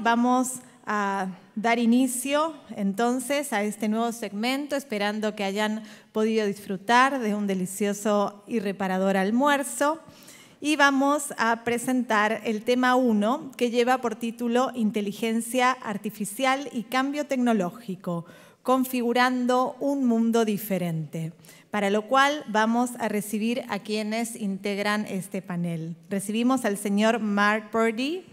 vamos a dar inicio entonces a este nuevo segmento, esperando que hayan podido disfrutar de un delicioso y reparador almuerzo. Y vamos a presentar el tema 1, que lleva por título Inteligencia Artificial y Cambio Tecnológico, configurando un mundo diferente, para lo cual vamos a recibir a quienes integran este panel. Recibimos al señor Mark Purdy,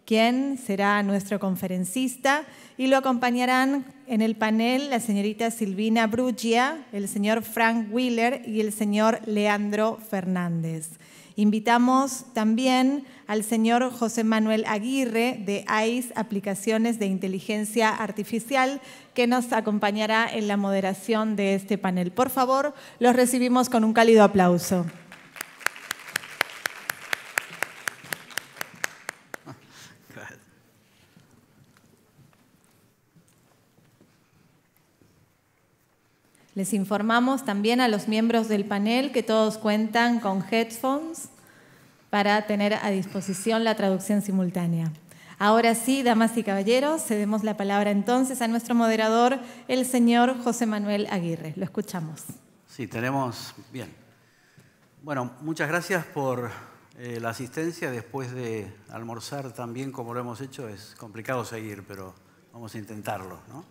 quien será nuestro conferencista, y lo acompañarán en el panel la señorita Silvina Bruggia, el señor Frank Wheeler y el señor Leandro Fernández. Invitamos también al señor José Manuel Aguirre de AIS Aplicaciones de Inteligencia Artificial, que nos acompañará en la moderación de este panel. Por favor, los recibimos con un cálido aplauso. Les informamos también a los miembros del panel que todos cuentan con headphones para tener a disposición la traducción simultánea. Ahora sí, damas y caballeros, cedemos la palabra entonces a nuestro moderador, el señor José Manuel Aguirre. Lo escuchamos. Sí, tenemos... Bien. Bueno, muchas gracias por la asistencia. Después de almorzar tan bien como lo hemos hecho, es complicado seguir, pero vamos a intentarlo, ¿no?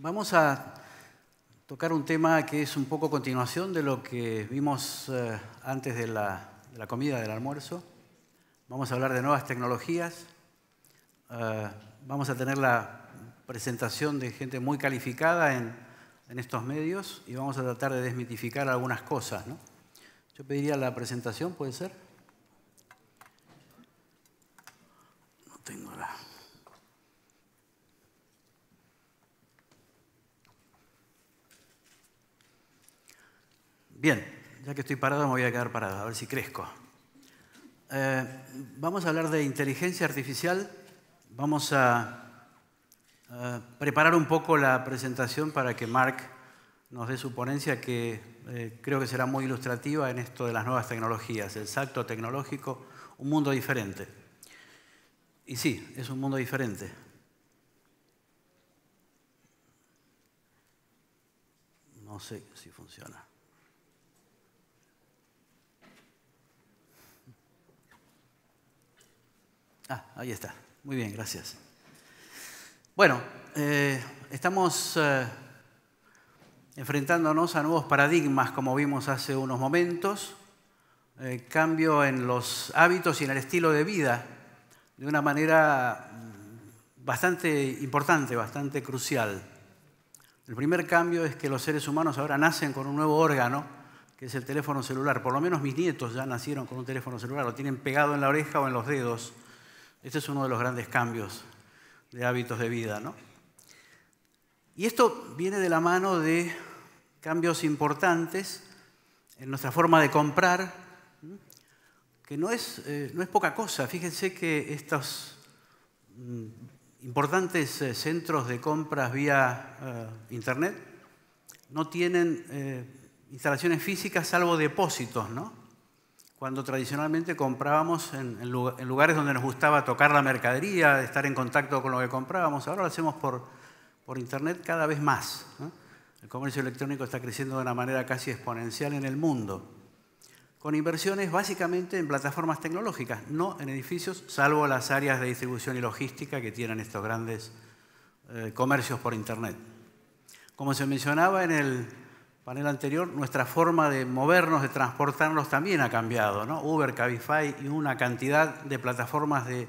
Vamos a tocar un tema que es un poco continuación de lo que vimos antes de la comida, del almuerzo. Vamos a hablar de nuevas tecnologías. Vamos a tener la presentación de gente muy calificada en estos medios y vamos a tratar de desmitificar algunas cosas, ¿no? Yo pediría la presentación, ¿puede ser? No tengo la... Bien, ya que estoy parado me voy a quedar parado, a ver si crezco. Vamos a hablar de inteligencia artificial. Vamos a preparar un poco la presentación para que Mark nos dé su ponencia, que creo que será muy ilustrativa en esto de las nuevas tecnologías, el salto tecnológico, un mundo diferente. Y sí, es un mundo diferente. No sé si funciona. Ah, ahí está. Muy bien, gracias. Bueno, estamos enfrentándonos a nuevos paradigmas, como vimos hace unos momentos. Cambio en los hábitos y en el estilo de vida de una manera bastante importante, bastante crucial. El primer cambio es que los seres humanos ahora nacen con un nuevo órgano, que es el teléfono celular. Por lo menos mis nietos ya nacieron con un teléfono celular, lo tienen pegado en la oreja o en los dedos. Este es uno de los grandes cambios de hábitos de vida, ¿no? Y esto viene de la mano de cambios importantes en nuestra forma de comprar, que no es poca cosa. Fíjense que estos importantes centros de compras vía Internet no tienen instalaciones físicas salvo depósitos, ¿no? Cuando tradicionalmente comprábamos en lugares donde nos gustaba tocar la mercadería, estar en contacto con lo que comprábamos, ahora lo hacemos por Internet cada vez más, ¿no? El comercio electrónico está creciendo de una manera casi exponencial en el mundo, con inversiones básicamente en plataformas tecnológicas, no en edificios, salvo las áreas de distribución y logística que tienen estos grandes comercios por Internet. Como se mencionaba en el panel anterior, nuestra forma de movernos, de transportarnos también ha cambiado, ¿no? Uber, Cabify y una cantidad de plataformas de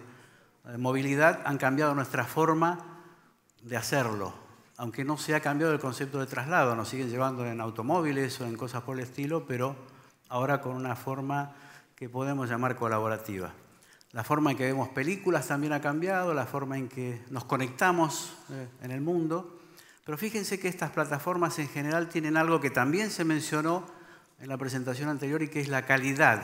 movilidad han cambiado nuestra forma de hacerlo, aunque no se ha cambiado el concepto de traslado. Nos siguen llevando en automóviles o en cosas por el estilo, pero ahora con una forma que podemos llamar colaborativa. La forma en que vemos películas también ha cambiado, la forma en que nos conectamos en el mundo. Pero fíjense que estas plataformas en general tienen algo que también se mencionó en la presentación anterior y que es la calidad.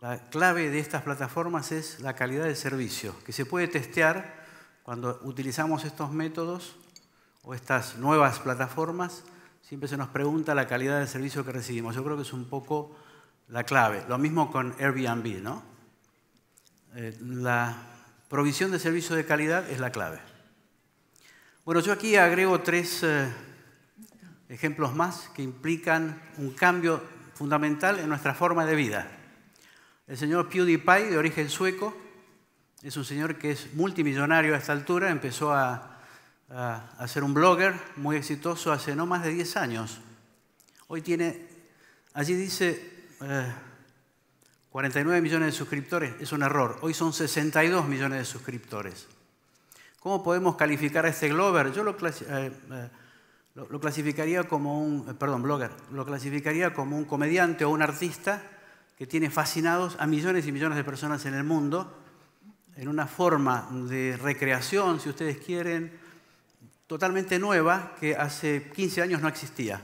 La clave de estas plataformas es la calidad del servicio, que se puede testear cuando utilizamos estos métodos o estas nuevas plataformas. Siempre se nos pregunta la calidad del servicio que recibimos. Yo creo que es un poco la clave. Lo mismo con Airbnb, ¿no? La provisión de servicio de calidad es la clave. Bueno, yo aquí agrego 3 ejemplos más que implican un cambio fundamental en nuestra forma de vida. El señor PewDiePie, de origen sueco, es un señor que es multimillonario a esta altura, empezó a ser un blogger muy exitoso hace no más de 10 años. Hoy tiene, allí dice 49 millones de suscriptores, es un error, hoy son 62 millones de suscriptores. ¿Cómo podemos calificar a este blogger? Yo lo clasificaría como blogger, lo clasificaría como un comediante o un artista que tiene fascinados a millones y millones de personas en el mundo, en una forma de recreación, si ustedes quieren, totalmente nueva, que hace 15 años no existía.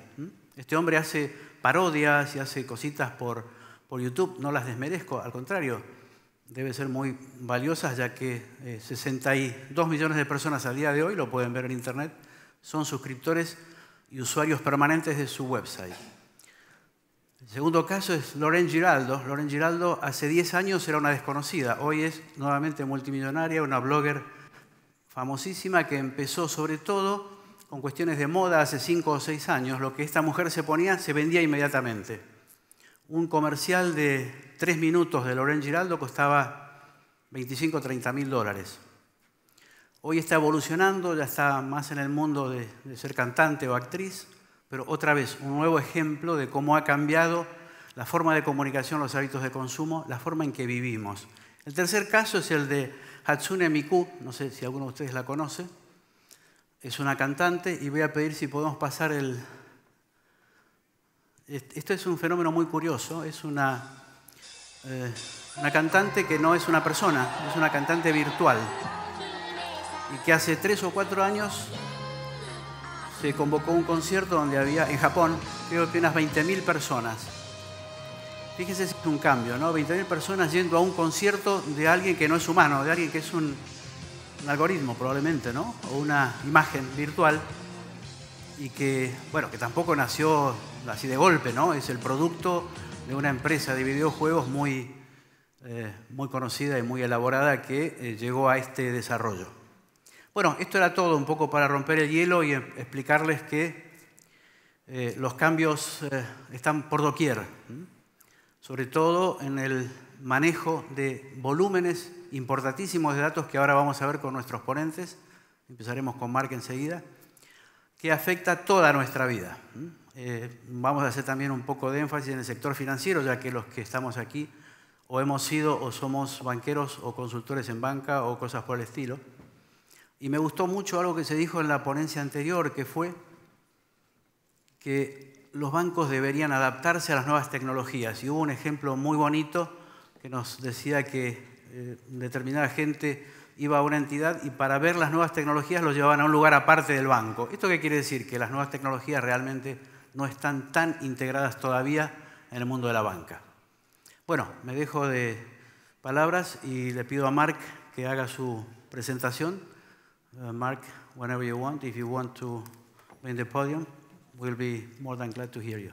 Este hombre hace parodias y hace cositas por YouTube, no las desmerezco, al contrario, deben ser muy valiosas, ya que 62 millones de personas al día de hoy, lo pueden ver en Internet, son suscriptores y usuarios permanentes de su website. El segundo caso es Lauren Giraldo. Lauren Giraldo hace 10 años era una desconocida, hoy es nuevamente multimillonaria, una blogger famosísima que empezó sobre todo con cuestiones de moda hace 5 o 6 años. Lo que esta mujer se ponía se vendía inmediatamente. Un comercial de 3 minutos de Lauren Giraldo costaba 25 o 30 mil dólares. Hoy está evolucionando, ya está más en el mundo de ser cantante o actriz, pero otra vez un nuevo ejemplo de cómo ha cambiado la forma de comunicación, los hábitos de consumo, la forma en que vivimos. El tercer caso es el de Hatsune Miku, no sé si alguno de ustedes la conoce. Es una cantante y voy a pedir si podemos pasar el... Esto es un fenómeno muy curioso, es una cantante que no es una persona, es una cantante virtual y que hace 3 o 4 años se convocó un concierto donde había, en Japón, creo que unas 20.000 personas. Fíjense si es un cambio, ¿no? 20.000 personas yendo a un concierto de alguien que no es humano, de alguien que es un algoritmo probablemente, ¿no? O una imagen virtual y que, bueno, que tampoco nació así de golpe, ¿no? Es el producto de una empresa de videojuegos muy conocida y muy elaborada que llegó a este desarrollo. Bueno, esto era todo un poco para romper el hielo y explicarles que los cambios están por doquier, sobre todo en el manejo de volúmenes importantísimos de datos que ahora vamos a ver con nuestros ponentes, empezaremos con Mark enseguida, que afecta toda nuestra vida. Vamos a hacer también un poco de énfasis en el sector financiero, ya que los que estamos aquí o hemos sido o somos banqueros o consultores en banca o cosas por el estilo. Y me gustó mucho algo que se dijo en la ponencia anterior, que fue que los bancos deberían adaptarse a las nuevas tecnologías. Y hubo un ejemplo muy bonito que nos decía que determinada gente iba a una entidad y para ver las nuevas tecnologías los llevaban a un lugar aparte del banco. ¿Esto qué quiere decir? Que las nuevas tecnologías realmente no están tan integradas todavía en el mundo de la banca. Bueno, me dejo de palabras y le pido a Mark que haga su presentación. Mark, whenever you want, if you want to be in the podium, we'll be more than glad to hear you.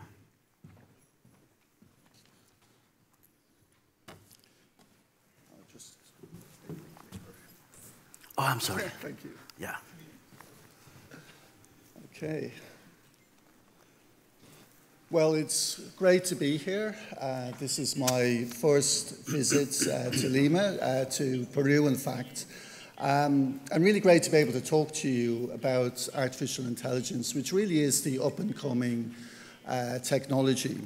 Oh, I'm sorry. Thank you. Yeah. Okay. Well, it's great to be here. This is my first visit to Lima, to Peru, in fact. And really great to be able to talk to you about artificial intelligence, which really is the up-and-coming technology.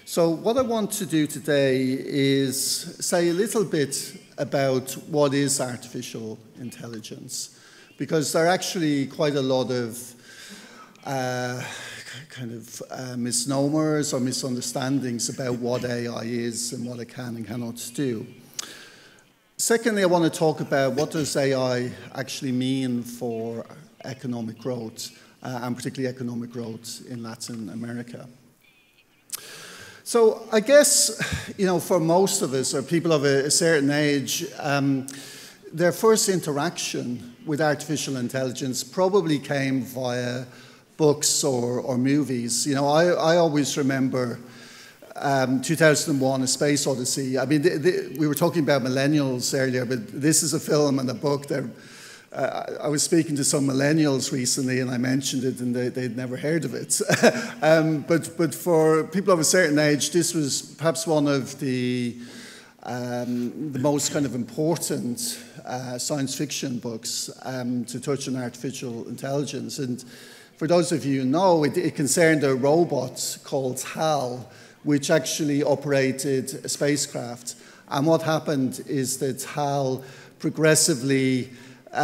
So what I want to do today is say a little bit about what is artificial intelligence, because there are actually quite a lot of misnomers or misunderstandings about what AI is and what it can and cannot do. Secondly, I want to talk about what does AI actually mean for economic growth, and particularly economic growth in Latin America. So I guess, for most of us, or people of a certain age, their first interaction with artificial intelligence probably came via books or movies. I always remember 2001: A Space Odyssey. I mean, we were talking about millennials earlier, but this is a film and a book that I was speaking to some millennials recently, and I mentioned it, and they'd never heard of it. But for people of a certain age, this was perhaps one of the most kind of important science fiction books to touch on artificial intelligence. And for those of you who know, it concerned a robot called HAL, which actually operated a spacecraft. And what happened is that HAL progressively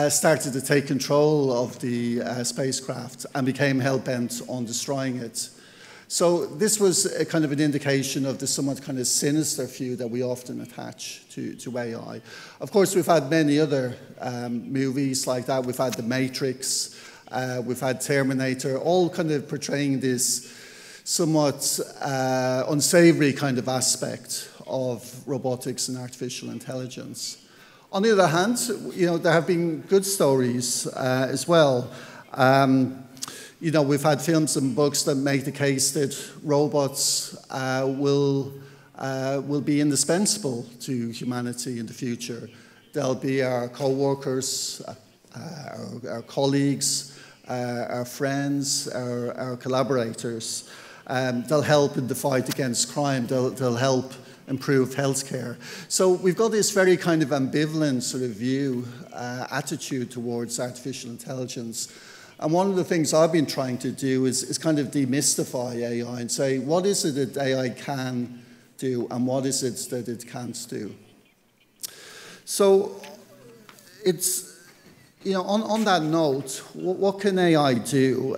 started to take control of the spacecraft and became hell-bent on destroying it. So this was a kind of an indication of the somewhat kind of sinister view that we often attach to AI. Of course, we've had many other movies like that. We've had The Matrix, we've had Terminator, all kind of portraying this somewhat unsavory kind of aspect of robotics and artificial intelligence. On the other hand, there have been good stories as well. We've had films and books that make the case that robots will be indispensable to humanity in the future. They'll be our co-workers, our colleagues, our friends, our collaborators. They'll help in the fight against crime. They'll help improve healthcare. So we've got this very kind of ambivalent sort of view, attitude towards artificial intelligence. And one of the things I've been trying to do is kind of demystify AI and say, what is it that AI can do and what is it that it can't do? So it's, on that note, what can AI do?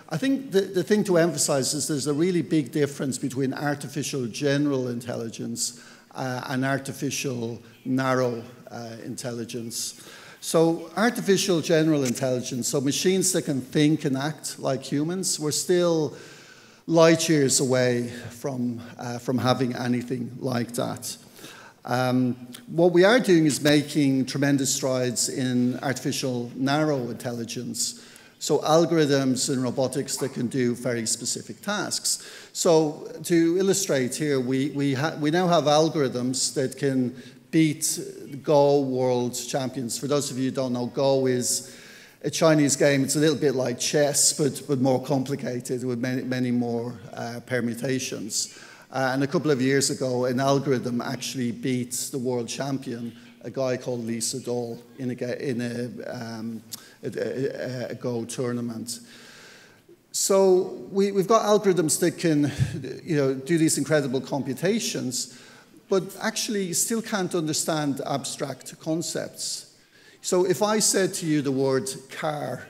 I think the thing to emphasize is there's a really big difference between artificial general intelligence and artificial narrow intelligence. So artificial general intelligence, so machines that can think and act like humans, we're still light years away from having anything like that. What we are doing is making tremendous strides in artificial narrow intelligence. So algorithms in robotics that can do very specific tasks. So to illustrate here, we now have algorithms that can beat Go world champions. For those of you who don't know, Go is a Chinese game. It's a little bit like chess, but more complicated with many more permutations. And a couple of years ago, an algorithm actually beat the world champion, a guy called Lee Sedol, in a Go tournament. So we've got algorithms that can do these incredible computations, but actually still can't understand abstract concepts. So if I said to you the word car,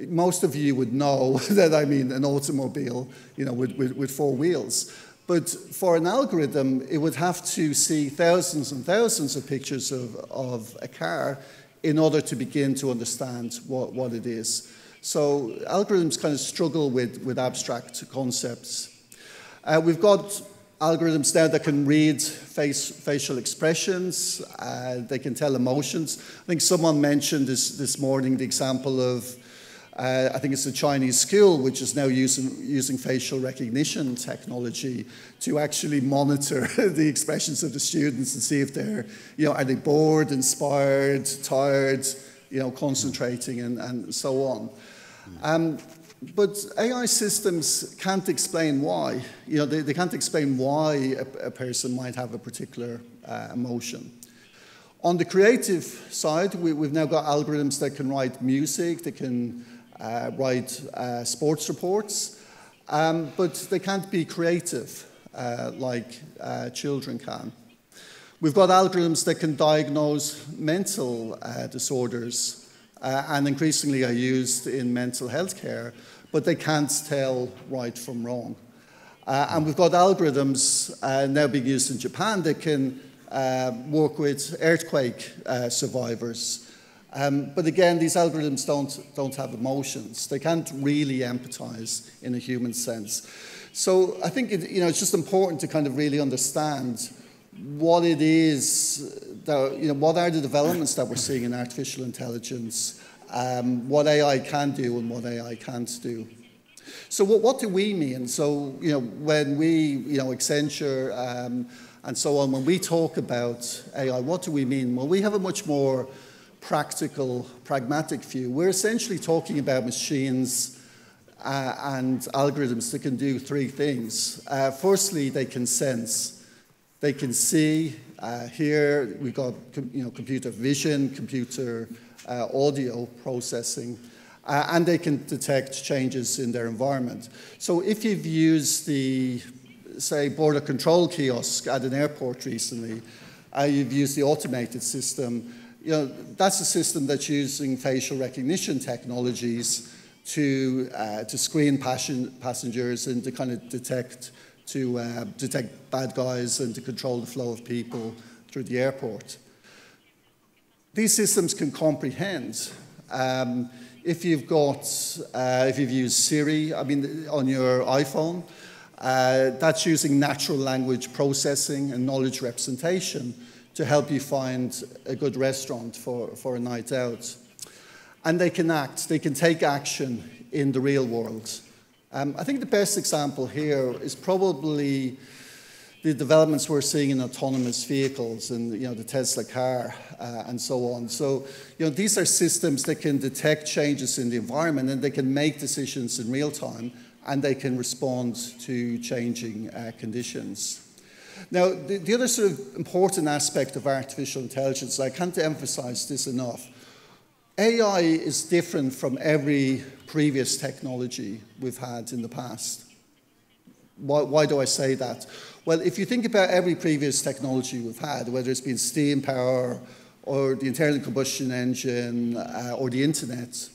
most of you would know that I mean an automobile, with four wheels. But for an algorithm, it would have to see thousands and thousands of pictures of a car in order to begin to understand what it is. So algorithms kind of struggle with abstract concepts. We've got algorithms now that can read facial expressions. They can tell emotions. I think someone mentioned this morning the example of, I think it's a Chinese school which is now using facial recognition technology to actually monitor the expressions of the students and see if they're, are they bored, inspired, tired, concentrating and so on. But AI systems can't explain why. They can't explain why a person might have a particular emotion. On the creative side, we've now got algorithms that can write music, that can write sports reports, but they can't be creative like children can. We've got algorithms that can diagnose mental disorders and increasingly are used in mental health care, but they can't tell right from wrong. And we've got algorithms now being used in Japan that can work with earthquake survivors. But again, these algorithms don't have emotions. They can't really empathize in a human sense. So I think it's just important to kind of really understand what it is that, what are the developments that we're seeing in artificial intelligence, what AI can do and what AI can't do. So what do we mean? So, when we, Accenture and so on, when we talk about AI, what do we mean? Well, we have a much more practical, pragmatic view. We're essentially talking about machines and algorithms that can do three things. Firstly, they can sense. They can see. Here we've got computer vision, computer audio processing, and they can detect changes in their environment. So if you've used the, say, border control kiosk at an airport recently, you've used the automated system, that's a system that's using facial recognition technologies to screen passengers and to kind of detect bad guys and to control the flow of people through the airport. These systems can comprehend. If you've used Siri, on your iPhone, that's using natural language processing and knowledge representation to help you find a good restaurant for a night out. And they can act, they can take action in the real world. I think the best example here is probably the developments we're seeing in autonomous vehicles and the Tesla car and so on. So these are systems that can detect changes in the environment and they can make decisions in real time and they can respond to changing conditions. Now, the other sort of important aspect of artificial intelligence, I can't emphasize this enough, AI is different from every previous technology we've had in the past. Why do I say that? Well, if you think about every previous technology we've had, whether it's been steam power or the internal combustion engine or the internet,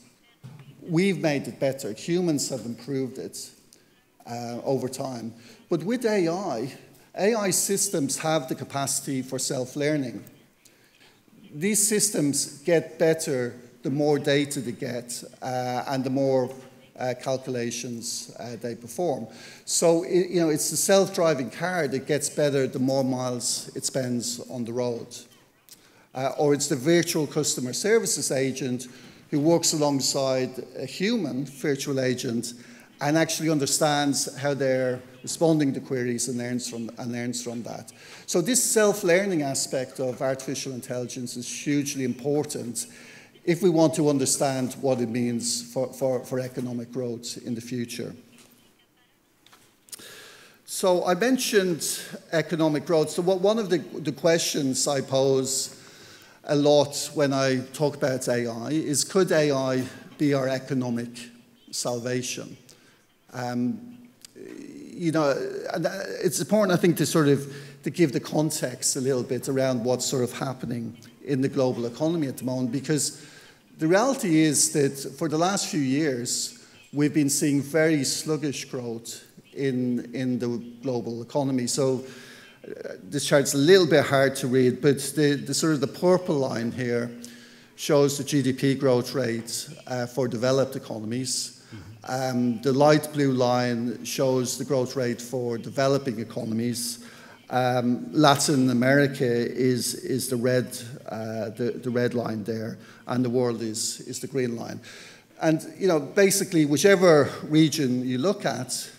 we've made it better. Humans have improved it over time. But with AI systems have the capacity for self-learning. These systems get better the more data they get and the more calculations they perform. So it's the self-driving car that gets better the more miles it spends on the road. Or it's the virtual customer services agent who works alongside a human virtual agent and actually understands how they're responding to queries and learns from that. So this self-learning aspect of artificial intelligence is hugely important if we want to understand what it means for economic growth in the future. So I mentioned economic growth. So one of the questions I pose a lot when I talk about AI is, could AI be our economic salvation? It's important, I think, to give the context a little bit around what's sort of happening in the global economy at the moment, because the reality is that for the last few years, we've been seeing very sluggish growth in the global economy. So this chart's a little bit hard to read, but the purple line here shows the GDP growth rate for developed economies. The light blue line shows the growth rate for developing economies. Latin America is the red line there, and the world is the green line. And basically, whichever region you look at,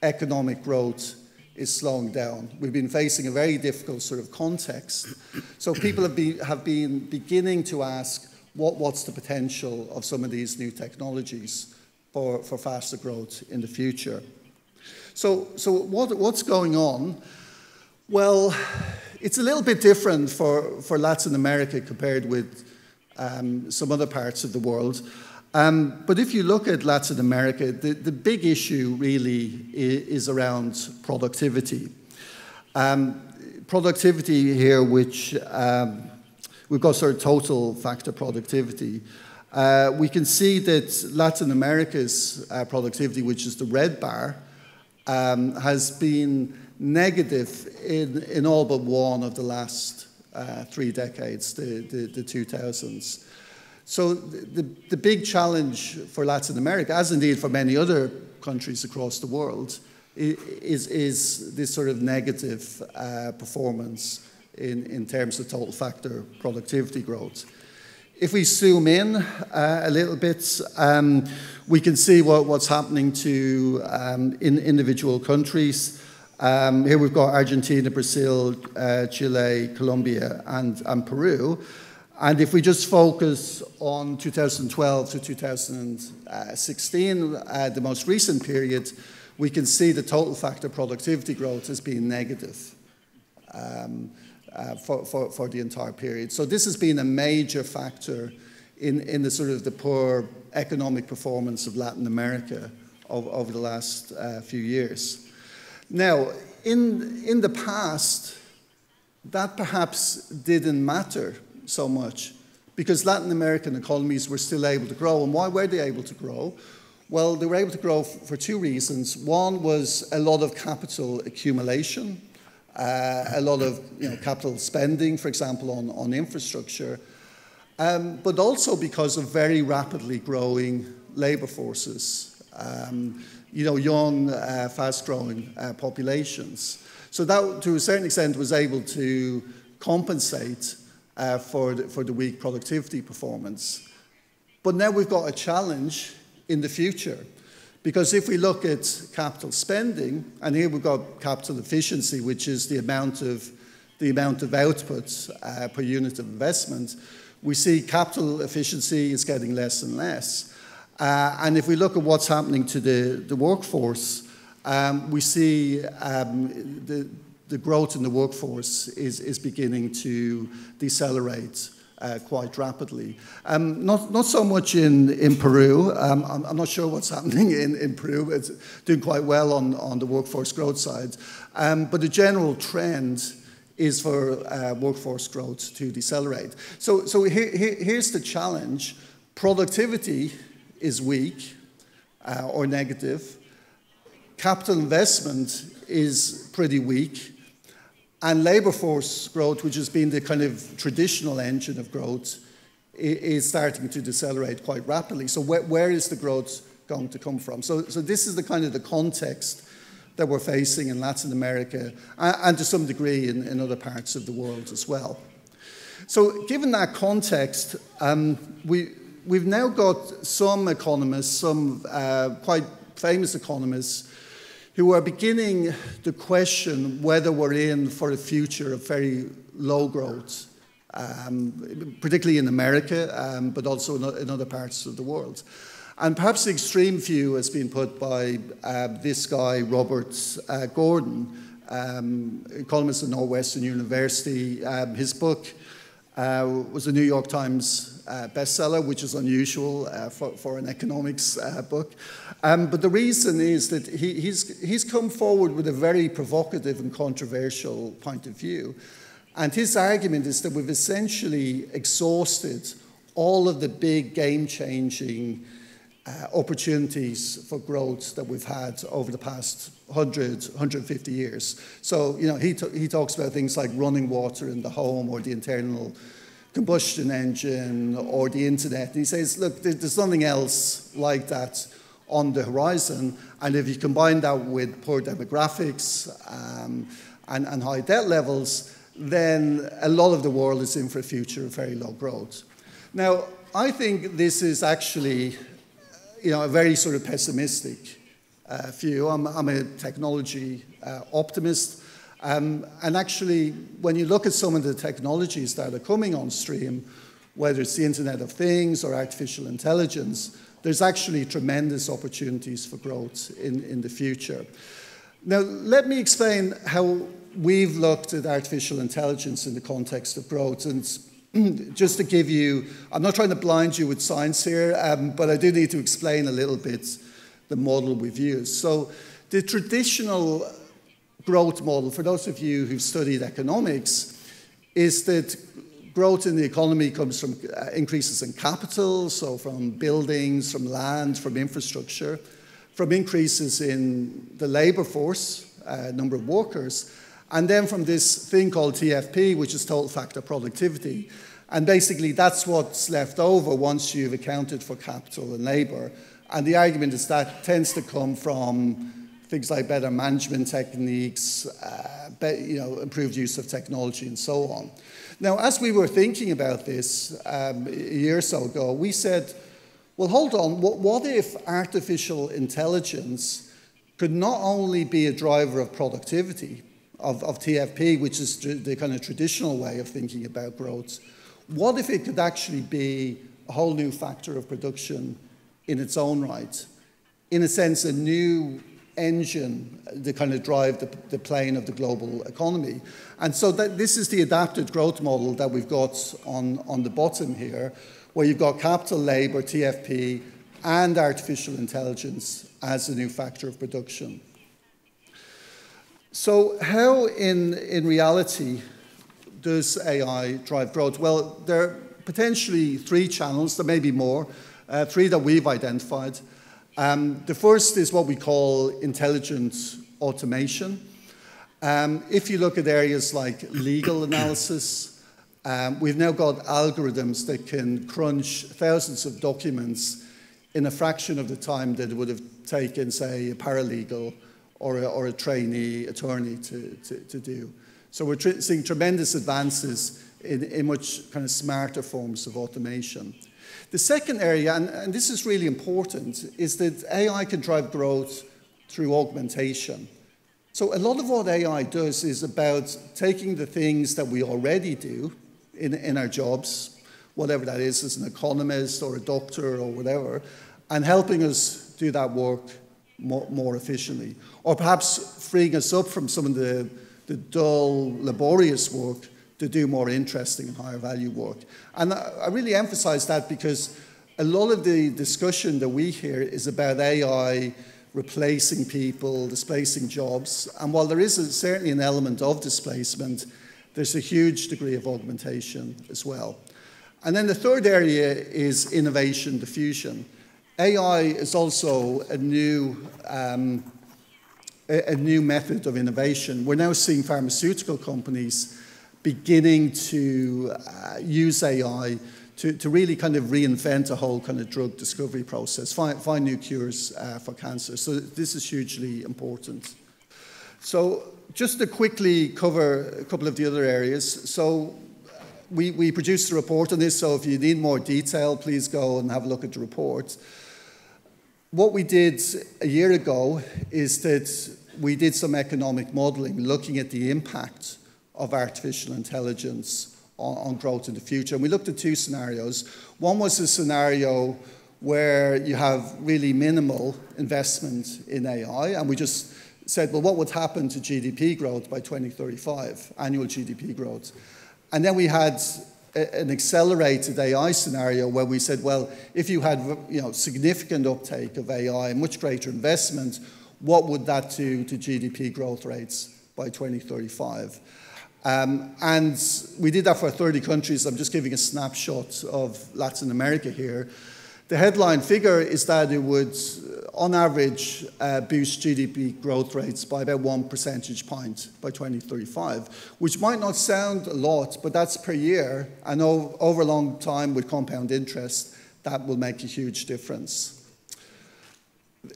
economic growth is slowing down. We've been facing a very difficult sort of context. So people have been beginning to ask, what's the potential of some of these new technologies for faster growth in the future? So what's going on? Well, it's a little bit different for Latin America compared with some other parts of the world. But if you look at Latin America, the big issue really is around productivity. Productivity here, which we've got sort of total factor productivity. We can see that Latin America's productivity, which is the red bar, has been negative in all but one of the last 3 decades, the 2000s. So the big challenge for Latin America, as indeed for many other countries across the world, is this sort of negative performance in terms of total factor productivity growth. If we zoom in a little bit, we can see what's happening to in individual countries. Here we've got Argentina, Brazil, Chile, Colombia, and Peru. And if we just focus on 2012 to 2016, the most recent period, we can see the total factor productivity growth has been negative for the entire period. So this has been a major factor in the sort of the poor economic performance of Latin America over the last few years. Now, in the past, that perhaps didn't matter so much because Latin American economies were still able to grow. And why were they able to grow? Well, they were able to grow for two reasons. One was a lot of capital accumulation, a lot of capital spending, for example, on infrastructure, but also because of very rapidly growing labor forces, young, fast-growing populations. So that, to a certain extent, was able to compensate for the weak productivity performance. But now we've got a challenge in the future, because if we look at capital spending, and here we've got capital efficiency, which is the amount of output per unit of investment, we see capital efficiency is getting less and less. And if we look at what's happening to the workforce, we see the growth in the workforce is beginning to decelerate quite rapidly. Not so much in Peru. I'm not sure what's happening in Peru. It's doing quite well on the workforce growth side. But the general trend is for workforce growth to decelerate. So here's the challenge. Productivity is weak or negative. Capital investment is pretty weak. And labor force growth, which has been the kind of traditional engine of growth, is starting to decelerate quite rapidly. So where is the growth going to come from? So this is the kind of the context that we're facing in Latin America and to some degree in other parts of the world as well. So given that context, we've now got some economists, some quite famous economists, who are beginning to question whether we're in for a future of very low growth, particularly in America, but also in other parts of the world. And perhaps the extreme view has been put by this guy, Robert Gordon, economist at Northwestern University. His book was a New York Times bestseller, which is unusual for an economics book. But the reason is that he's come forward with a very provocative and controversial point of view. And his argument is that we've essentially exhausted all of the big game-changing opportunities for growth that we've had over the past 150 years. So, he talks about things like running water in the home or the internal combustion engine or the internet. And he says, look, there's nothing else like that on the horizon. And if you combine that with poor demographics and high debt levels, then a lot of the world is in for a future of very low growth. Now, I think this is actually a very sort of pessimistic view. I'm a technology optimist. And actually, when you look at some of the technologies that are coming on stream, whether it's the Internet of Things or artificial intelligence, there's actually tremendous opportunities for growth in the future. Now, let me explain how we've looked at artificial intelligence in the context of growth. And just to give you, I'm not trying to blind you with science here, but I do need to explain a little bit the model we've used. So the traditional growth model, for those of you who've studied economics, is that growth in the economy comes from increases in capital, so from buildings, from land, from infrastructure, from increases in the labor force, number of workers, and then from this thing called TFP, which is total factor productivity. And basically, that's what's left over once you've accounted for capital and labor. And the argument is that tends to come from things like better management techniques, improved use of technology, and so on. Now, as we were thinking about this a year or so ago, we said, well, hold on, what if artificial intelligence could not only be a driver of productivity, of TFP, which is the kind of traditional way of thinking about growth, what if it could actually be a whole new factor of production in its own right? In a sense, a new engine to kind of drive the plane of the global economy. And so this is the adapted growth model that we've got on the bottom here, where you've got capital, labor, TFP, and artificial intelligence as a new factor of production. So how in reality does AI drive growth? Well, there are potentially 3 channels, there may be more, 3 that we've identified. The first is what we call intelligent automation. If you look at areas like legal analysis, we've now got algorithms that can crunch thousands of documents in a fraction of the time that it would have taken, say, a paralegal or a trainee attorney to do. So we're seeing tremendous advances in much kind of smarter forms of automation. The second area, and this is really important, is that AI can drive growth through augmentation. So a lot of what AI does is about taking the things that we already do in our jobs, whatever that is, as an economist or a doctor or whatever, and helping us do that work more efficiently. Or perhaps freeing us up from some of the dull, laborious work to do more interesting and higher value work. And I really emphasize that because a lot of the discussion that we hear is about AI replacing people, displacing jobs. And while there is certainly an element of displacement, there's a huge degree of augmentation as well. And then the third area is innovation diffusion. AI is also a new method of innovation. We're now seeing pharmaceutical companies beginning to use AI to really kind of reinvent a whole kind of drug discovery process, find new cures for cancer. So this is hugely important. So just to quickly cover a couple of the other areas. So we produced a report on this, so if you need more detail, please go and have a look at the report. What we did a year ago is that we did some economic modeling, looking at the impact of artificial intelligence on growth in the future. And we looked at 2 scenarios. One was a scenario where you have really minimal investment in AI, and we just said, well, what would happen to GDP growth by 2035, annual GDP growth? And then we had an accelerated AI scenario where we said, well, if you had significant uptake of AI, much greater investment, what would that do to GDP growth rates by 2035? And we did that for 30 countries. I'm just giving a snapshot of Latin America here. The headline figure is that it would, on average, boost GDP growth rates by about 1 percentage point by 2035, which might not sound a lot, but that's per year. And over a long time with compound interest, that will make a huge difference.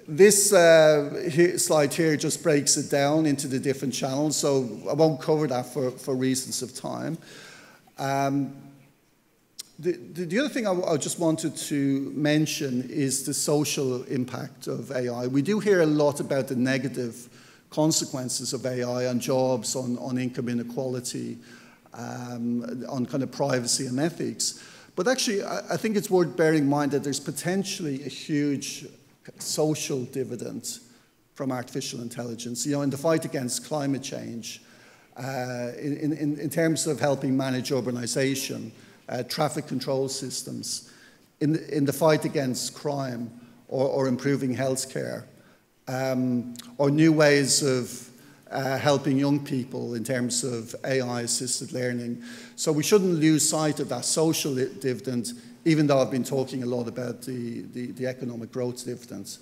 This slide here just breaks it down into the different channels, so I won't cover that for reasons of time. The other thing I just wanted to mention is the social impact of AI. We do hear a lot about the negative consequences of AI on jobs, on income inequality, on kind of privacy and ethics. But actually, I think it's worth bearing in mind that there's potentially a huge social dividend from artificial intelligence. In the fight against climate change, in terms of helping manage urbanization, traffic control systems, in the fight against crime, or improving healthcare, or new ways of helping young people in terms of AI-assisted learning. So we shouldn't lose sight of that social dividend, even though I've been talking a lot about the economic growth dividends.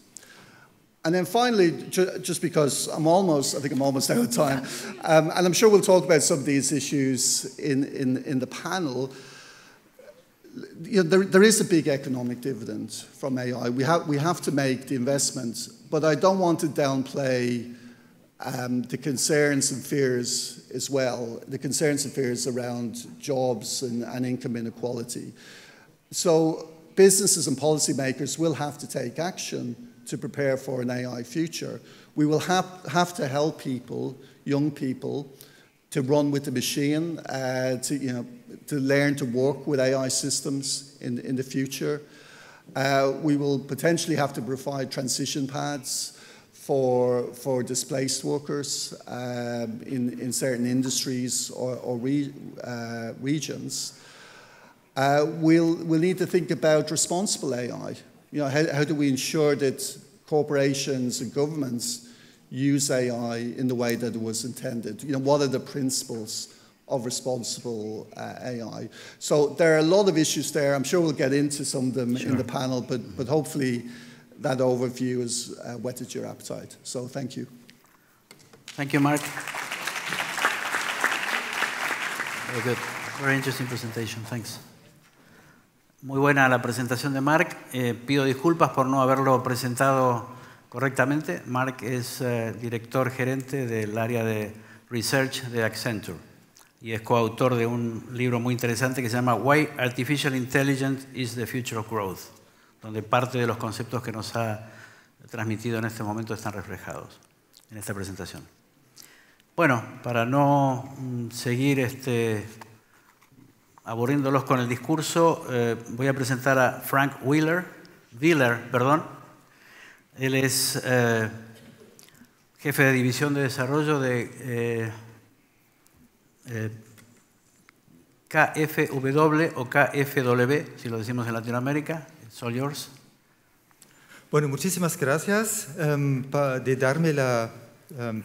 And then finally, just because I think I'm almost out of time, and I'm sure we'll talk about some of these issues in the panel, there is a big economic dividend from AI. We have to make the investments, but I don't want to downplay the concerns and fears as well, the concerns and fears around jobs and income inequality. So businesses and policymakers will have to take action to prepare for an AI future. We will have to help people, young people, to run with the machine, to learn to work with AI systems in the future. We will potentially have to provide transition pads for displaced workers in certain industries or regions. We'll need to think about responsible AI. How do we ensure that corporations and governments use AI in the way that it was intended? What are the principles of responsible AI? So there are a lot of issues there. I'm sure we'll get into some of them in the panel, but hopefully that overview has whetted your appetite. So thank you. Thank you, Mark. Very good. Very interesting presentation. Thanks. Muy buena la presentación de Mark. Pido disculpas por no haberlo presentado correctamente. Mark es director gerente del área de Research de Accenture y es coautor de un libro muy interesante que se llama Why Artificial Intelligence is the Future of Growth, donde parte de los conceptos que nos ha transmitido en este momento están reflejados en esta presentación. Bueno, para no seguir aburriéndolos con el discurso, voy a presentar a Frank Wheeler. Él es jefe de división de desarrollo de KfW o KfW, si lo decimos en Latinoamérica. It's all yours. Bueno, muchísimas gracias de darme la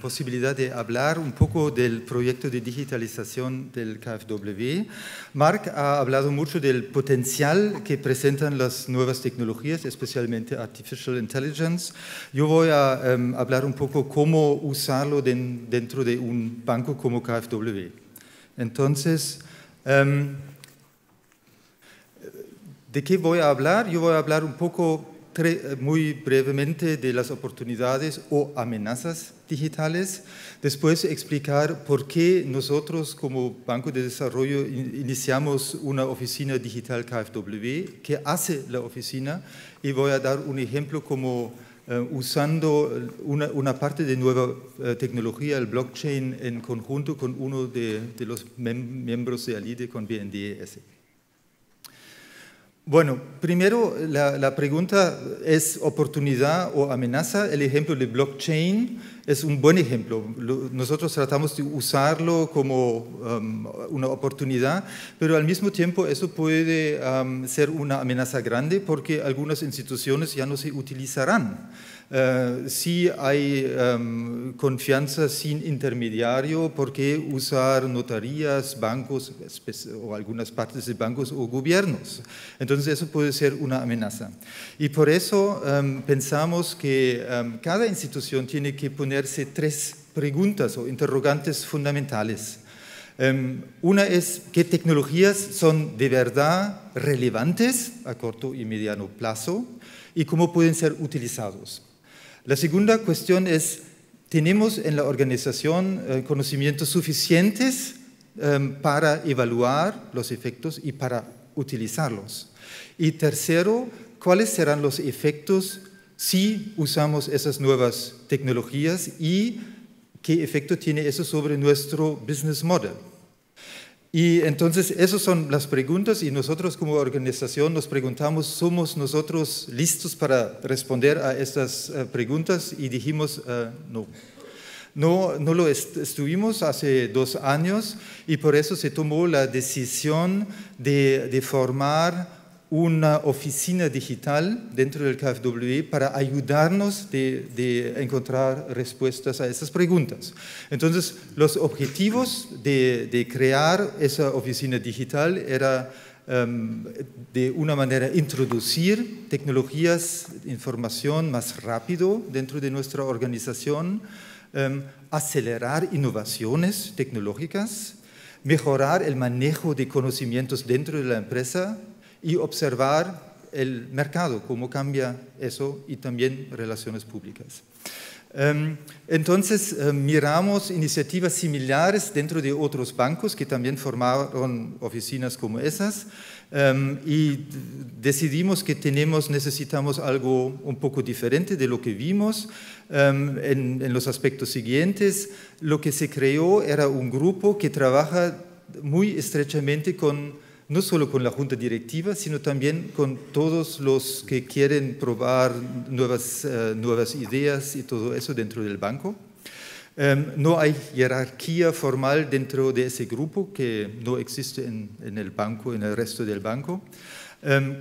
posibilidad de hablar un poco del proyecto de digitalización del KfW. Mark ha hablado mucho del potencial que presentan las nuevas tecnologías, especialmente Artificial Intelligence. Yo voy a hablar un poco cómo usarlo dentro de un banco como KfW. Entonces, ¿de qué voy a hablar? Yo voy a hablar un poco muy brevemente de las oportunidades o amenazas digitales, después explicar por qué nosotros como Banco de Desarrollo iniciamos una oficina digital KfW, qué hace la oficina, y voy a dar un ejemplo como usando una parte de nueva tecnología, el blockchain, en conjunto con uno de los miembros de ALIDE, con BNDES. Bueno, primero la pregunta es oportunidad o amenaza. El ejemplo de blockchain es un buen ejemplo. Nosotros tratamos de usarlo como una oportunidad, pero al mismo tiempo eso puede ser una amenaza grande porque algunas instituciones ya no se utilizarán. Si hay confianza sin intermediario, ¿por qué usar notarías, bancos o algunas partes de bancos o gobiernos? Entonces eso puede ser una amenaza. Y por eso pensamos que cada institución tiene que ponerse 3 preguntas o interrogantes fundamentales. Una es, ¿qué tecnologías son de verdad relevantes a corto y mediano plazo? Y cómo pueden ser utilizados. La segunda cuestión es, ¿tenemos en la organización conocimientos suficientes para evaluar los efectos y para utilizarlos? Y tercero, ¿cuáles serán los efectos si usamos esas nuevas tecnologías y qué efecto tiene eso sobre nuestro business model? Y entonces esas son las preguntas y nosotros como organización nos preguntamos, ¿somos nosotros listos para responder a estas preguntas? Y dijimos no. No lo estuvimos hace 2 años y por eso se tomó la decisión de formar una oficina digital dentro del KfW para ayudarnos de encontrar respuestas a esas preguntas. Entonces, los objetivos de crear esa oficina digital era de una manera introducir tecnologías de información más rápido dentro de nuestra organización, acelerar innovaciones tecnológicas, mejorar el manejo de conocimientos dentro de la empresa y observar el mercado, cómo cambia eso y también relaciones públicas. Entonces miramos iniciativas similares dentro de otros bancos que también formaron oficinas como esas y decidimos que necesitamos algo un poco diferente de lo que vimos en los aspectos siguientes. Lo que se creó era un grupo que trabaja muy estrechamente no solo con la junta directiva, sino también con todos los que quieren probar nuevas ideas y todo eso dentro del banco. No hay jerarquía formal dentro de ese grupo, que no existe en el banco, en el resto del banco.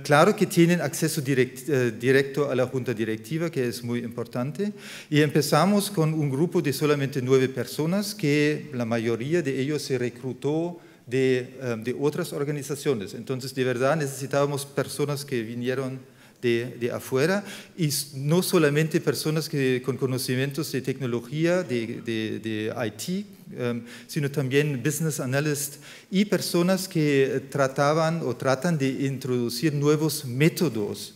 Claro que tienen acceso directo a la junta directiva, que es muy importante, y empezamos con un grupo de solamente 9 personas, que la mayoría de ellos se reclutó de otras organizaciones. Entonces, de verdad, necesitábamos personas que vinieron de afuera y no solamente personas con conocimientos de tecnología, de IT, sino también business analysts y personas que tratan de introducir nuevos métodos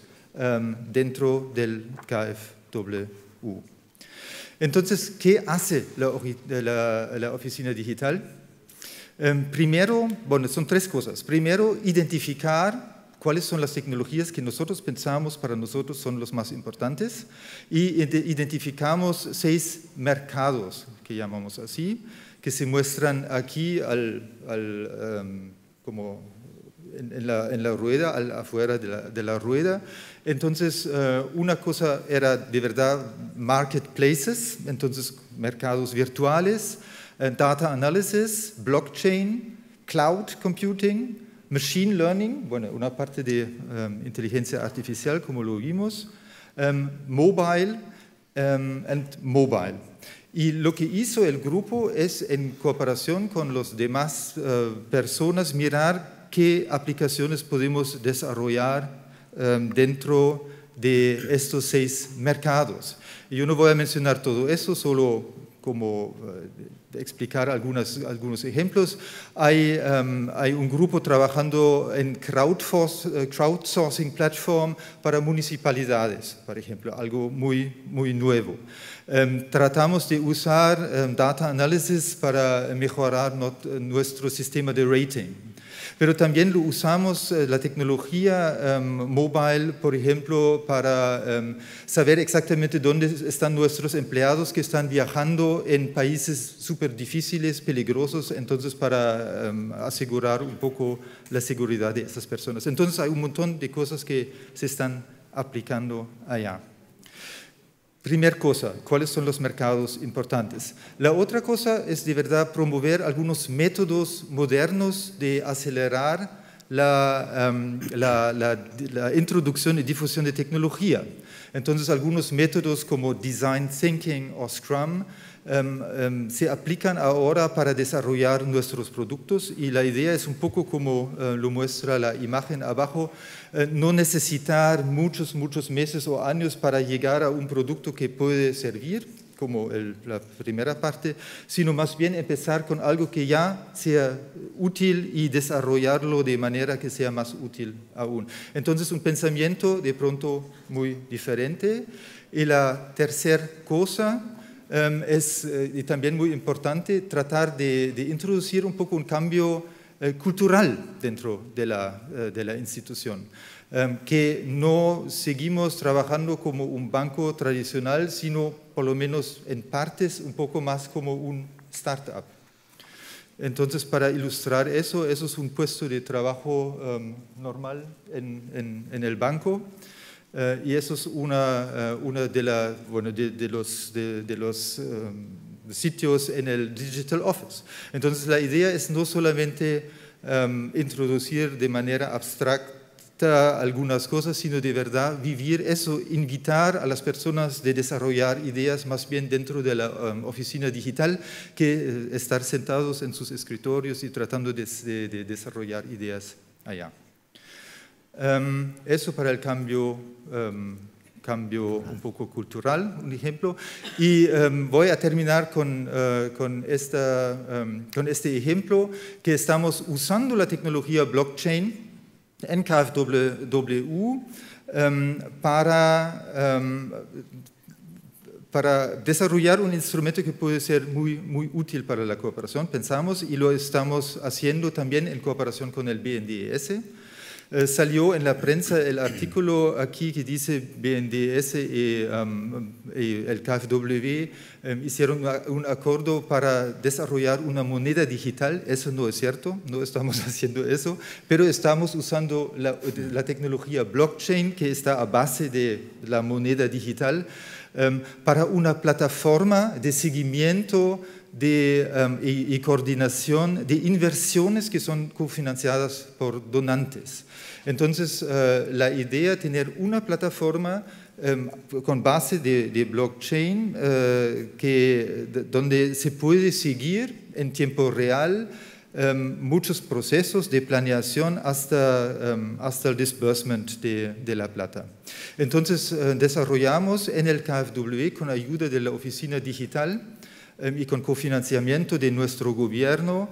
dentro del KfW. Entonces, ¿qué hace la oficina digital? Primero, son 3 cosas. Primero, identificar cuáles son las tecnologías que nosotros pensamos para nosotros son los más importantes y identificamos 6 mercados, que llamamos así, que se muestran aquí como en la rueda, afuera de la rueda. Entonces, una cosa era de verdad marketplaces, entonces mercados virtuales, data analysis, blockchain, cloud computing, machine learning, una parte de inteligencia artificial, como lo vimos, mobile and mobile. Y lo que hizo el grupo es, en cooperación con las demás personas, mirar qué aplicaciones podemos desarrollar dentro de estos 6 mercados. Y yo no voy a mencionar todo eso, solo como explicar algunos ejemplos. Hay un grupo trabajando en crowdsourcing platform para municipalidades, por ejemplo, algo muy, muy nuevo. Tratamos de usar data analysis para mejorar nuestro sistema de rating. Pero también lo usamos, la tecnología mobile, por ejemplo, para saber exactamente dónde están nuestros empleados que están viajando en países súper difíciles, peligrosos, entonces para asegurar un poco la seguridad de esas personas. Entonces hay un montón de cosas que se están aplicando allá. Primera cosa, ¿cuáles son los mercados importantes? La otra cosa es de verdad promover algunos métodos modernos de acelerar la introducción y difusión de tecnología. Entonces, algunos métodos como Design Thinking o Scrum se aplican ahora para desarrollar nuestros productos y la idea es un poco como lo muestra la imagen abajo, no necesitar muchos meses o años para llegar a un producto que puede servir, como la primera parte, sino más bien empezar con algo que ya sea útil y desarrollarlo de manera que sea más útil aún. Entonces, un pensamiento de pronto muy diferente. Y la tercera cosa es, y también muy importante, tratar de introducir un poco un cambio cultural dentro de la institución. Que no seguimos trabajando como un banco tradicional, sino por lo menos en partes un poco más como un startup. Entonces, para ilustrar eso es un puesto de trabajo normal en el banco. Y eso es una de los sitios en el Digital Office. Entonces, la idea es no solamente introducir de manera abstracta algunas cosas, sino de verdad vivir eso, invitar a las personas de desarrollar ideas más bien dentro de la oficina digital que estar sentados en sus escritorios y tratando de desarrollar ideas allá. Eso para el cambio un poco cultural, un ejemplo. Y voy a terminar con este ejemplo, que estamos usando la tecnología blockchain KfW para desarrollar un instrumento que puede ser muy útil para la cooperación, pensamos, y lo estamos haciendo también en cooperación con el BNDES. Salió en la prensa el artículo aquí que dice BNDES y el KfW hicieron un acuerdo para desarrollar una moneda digital. Eso no es cierto, no estamos haciendo eso, pero estamos usando la tecnología blockchain que está a base de la moneda digital para una plataforma de seguimiento y coordinación de inversiones que son cofinanciadas por donantes. Entonces, la idea es tener una plataforma con base de blockchain donde se puede seguir en tiempo real muchos procesos de planeación hasta el disbursement de la plata. Entonces, desarrollamos en el KfW con ayuda de la oficina digital y con cofinanciamiento de nuestro gobierno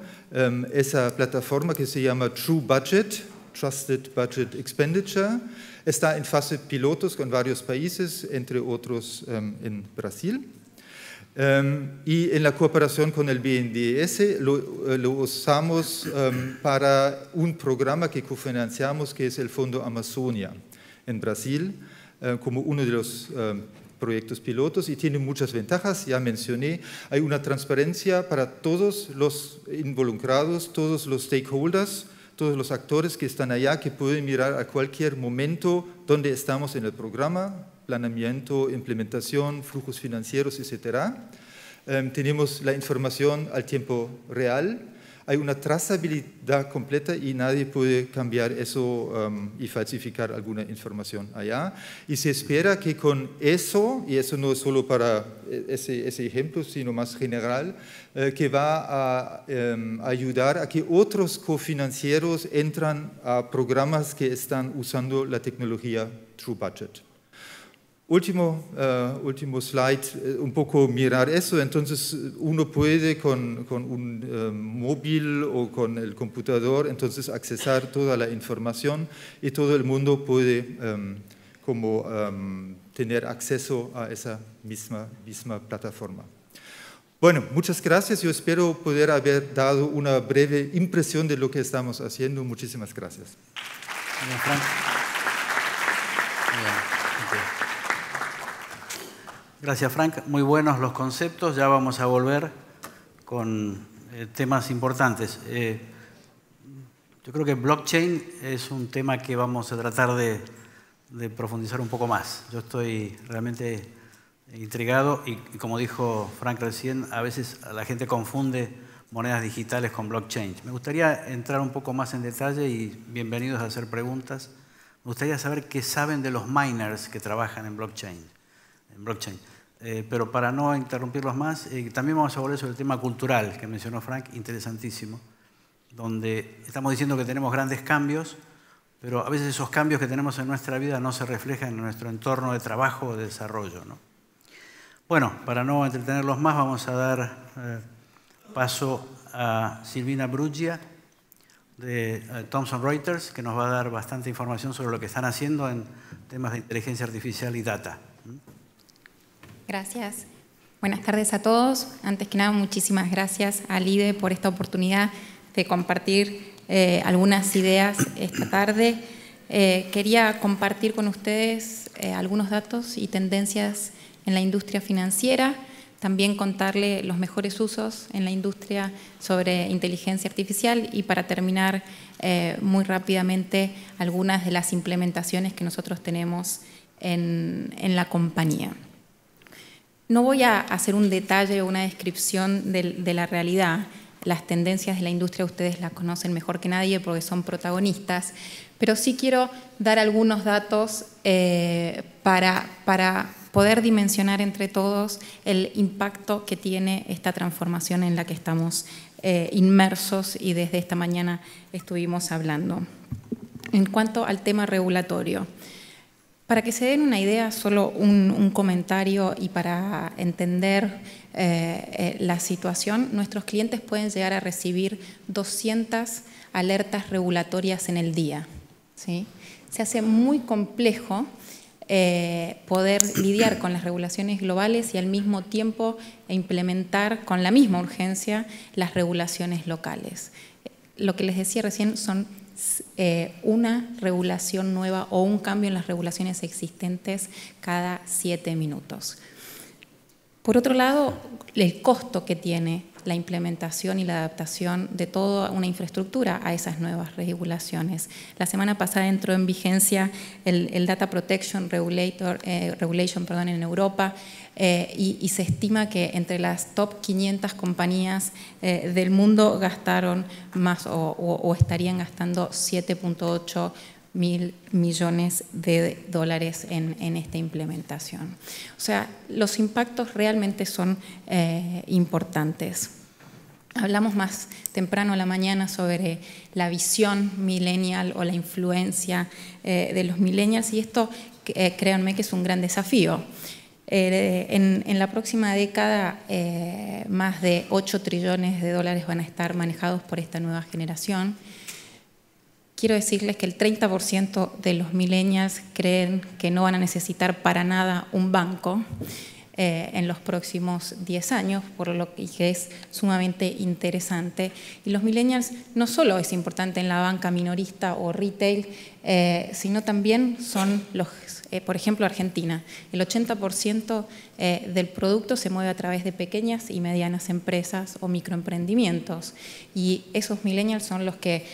esa plataforma que se llama True Budget, Trusted Budget Expenditure. Está en fase pilotos con varios países, entre otros en Brasil. Y en la cooperación con el BNDES lo usamos para un programa que cofinanciamos, que es el Fondo Amazonia en Brasil, como uno de los proyectos pilotos, y tiene muchas ventajas. Ya mencioné, hay una transparencia para todos los involucrados, todos los stakeholders, todos los actores que están allá, que pueden mirar a cualquier momento dónde estamos en el programa, planeamiento, implementación, flujos financieros, etc. Tenemos la información al tiempo real. Hay una trazabilidad completa y nadie puede cambiar eso y falsificar alguna información allá. Y se espera que con eso, y eso no es solo para ese ejemplo, sino más general, que va a ayudar a que otros cofinancieros entran a programas que están usando la tecnología True Budget. Último slide, un poco mirar eso. Entonces uno puede con un móvil o con el computador entonces accesar toda la información y todo el mundo puede tener acceso a esa misma plataforma. Bueno, muchas gracias. Yo espero poder haber dado una breve impresión de lo que estamos haciendo. Muchísimas gracias. Bien, Frank. Bien, okay. Gracias, Frank. Muy buenos los conceptos. Ya vamos a volver con temas importantes. Yo creo que blockchain es un tema que vamos a tratar de profundizar un poco más. Yo estoy realmente intrigado y como dijo Frank recién, a veces la gente confunde monedas digitales con blockchain. Me gustaría entrar un poco más en detalle y bienvenidos a hacer preguntas. Me gustaría saber qué saben de los miners que trabajan en blockchain. Pero para no interrumpirlos más, también vamos a volver sobre el tema cultural que mencionó Frank, interesantísimo, donde estamos diciendo que tenemos grandes cambios, pero a veces esos cambios que tenemos en nuestra vida no se reflejan en nuestro entorno de trabajo o de desarrollo, ¿no? Bueno, para no entretenerlos más, vamos a dar paso a Silvina Bruggia de Thomson Reuters, que nos va a dar bastante información sobre lo que están haciendo en temas de inteligencia artificial y data. Gracias. Buenas tardes a todos. Antes que nada, muchísimas gracias a LIDE por esta oportunidad de compartir algunas ideas esta tarde. Quería compartir con ustedes algunos datos y tendencias en la industria financiera, también contarle los mejores usos en la industria sobre inteligencia artificial y para terminar muy rápidamente algunas de las implementaciones que nosotros tenemos en la compañía. No voy a hacer un detalle o una descripción de la realidad. Las tendencias de la industria ustedes las conocen mejor que nadie porque son protagonistas, pero sí quiero dar algunos datos para poder dimensionar entre todos el impacto que tiene esta transformación en la que estamos inmersos y desde esta mañana estuvimos hablando. En cuanto al tema regulatorio, para que se den una idea, solo un comentario y para entender la situación, nuestros clientes pueden llegar a recibir 200 alertas regulatorias en el día. ¿sí? Se hace muy complejo poder lidiar con las regulaciones globales y al mismo tiempo implementar con la misma urgencia las regulaciones locales. Lo que les decía recién son una regulación nueva o un cambio en las regulaciones existentes cada 7 minutos. Por otro lado, el costo que tiene la implementación y la adaptación de toda una infraestructura a esas nuevas regulaciones. La semana pasada entró en vigencia el Data Protection Regulation en Europa y se estima que entre las top 500 compañías del mundo gastaron más o estarían gastando 7.8 mil millones de dólares en esta implementación. O sea, los impactos realmente son importantes. Hablamos más temprano a la mañana sobre la visión millennial o la influencia de los millennials y esto, créanme que es un gran desafío. En la próxima década, más de 8 trillones de dólares van a estar manejados por esta nueva generación. Quiero decirles que el 30% de los millennials creen que no van a necesitar para nada un banco en los próximos 10 años, por lo que es sumamente interesante. Y los millennials no solo es importante en la banca minorista o retail, sino también son los, por ejemplo, Argentina. El 80% del producto se mueve a través de pequeñas y medianas empresas o microemprendimientos. Y esos millennials son los que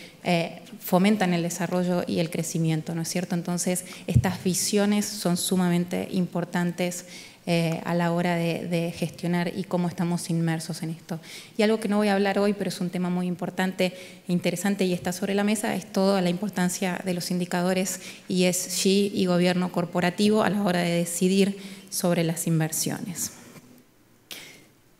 fomentan el desarrollo y el crecimiento, ¿no es cierto? Entonces, estas visiones son sumamente importantes a la hora de gestionar y cómo estamos inmersos en esto. Y algo que no voy a hablar hoy, pero es un tema muy importante e interesante y está sobre la mesa, es toda la importancia de los indicadores ESG y gobierno corporativo a la hora de decidir sobre las inversiones.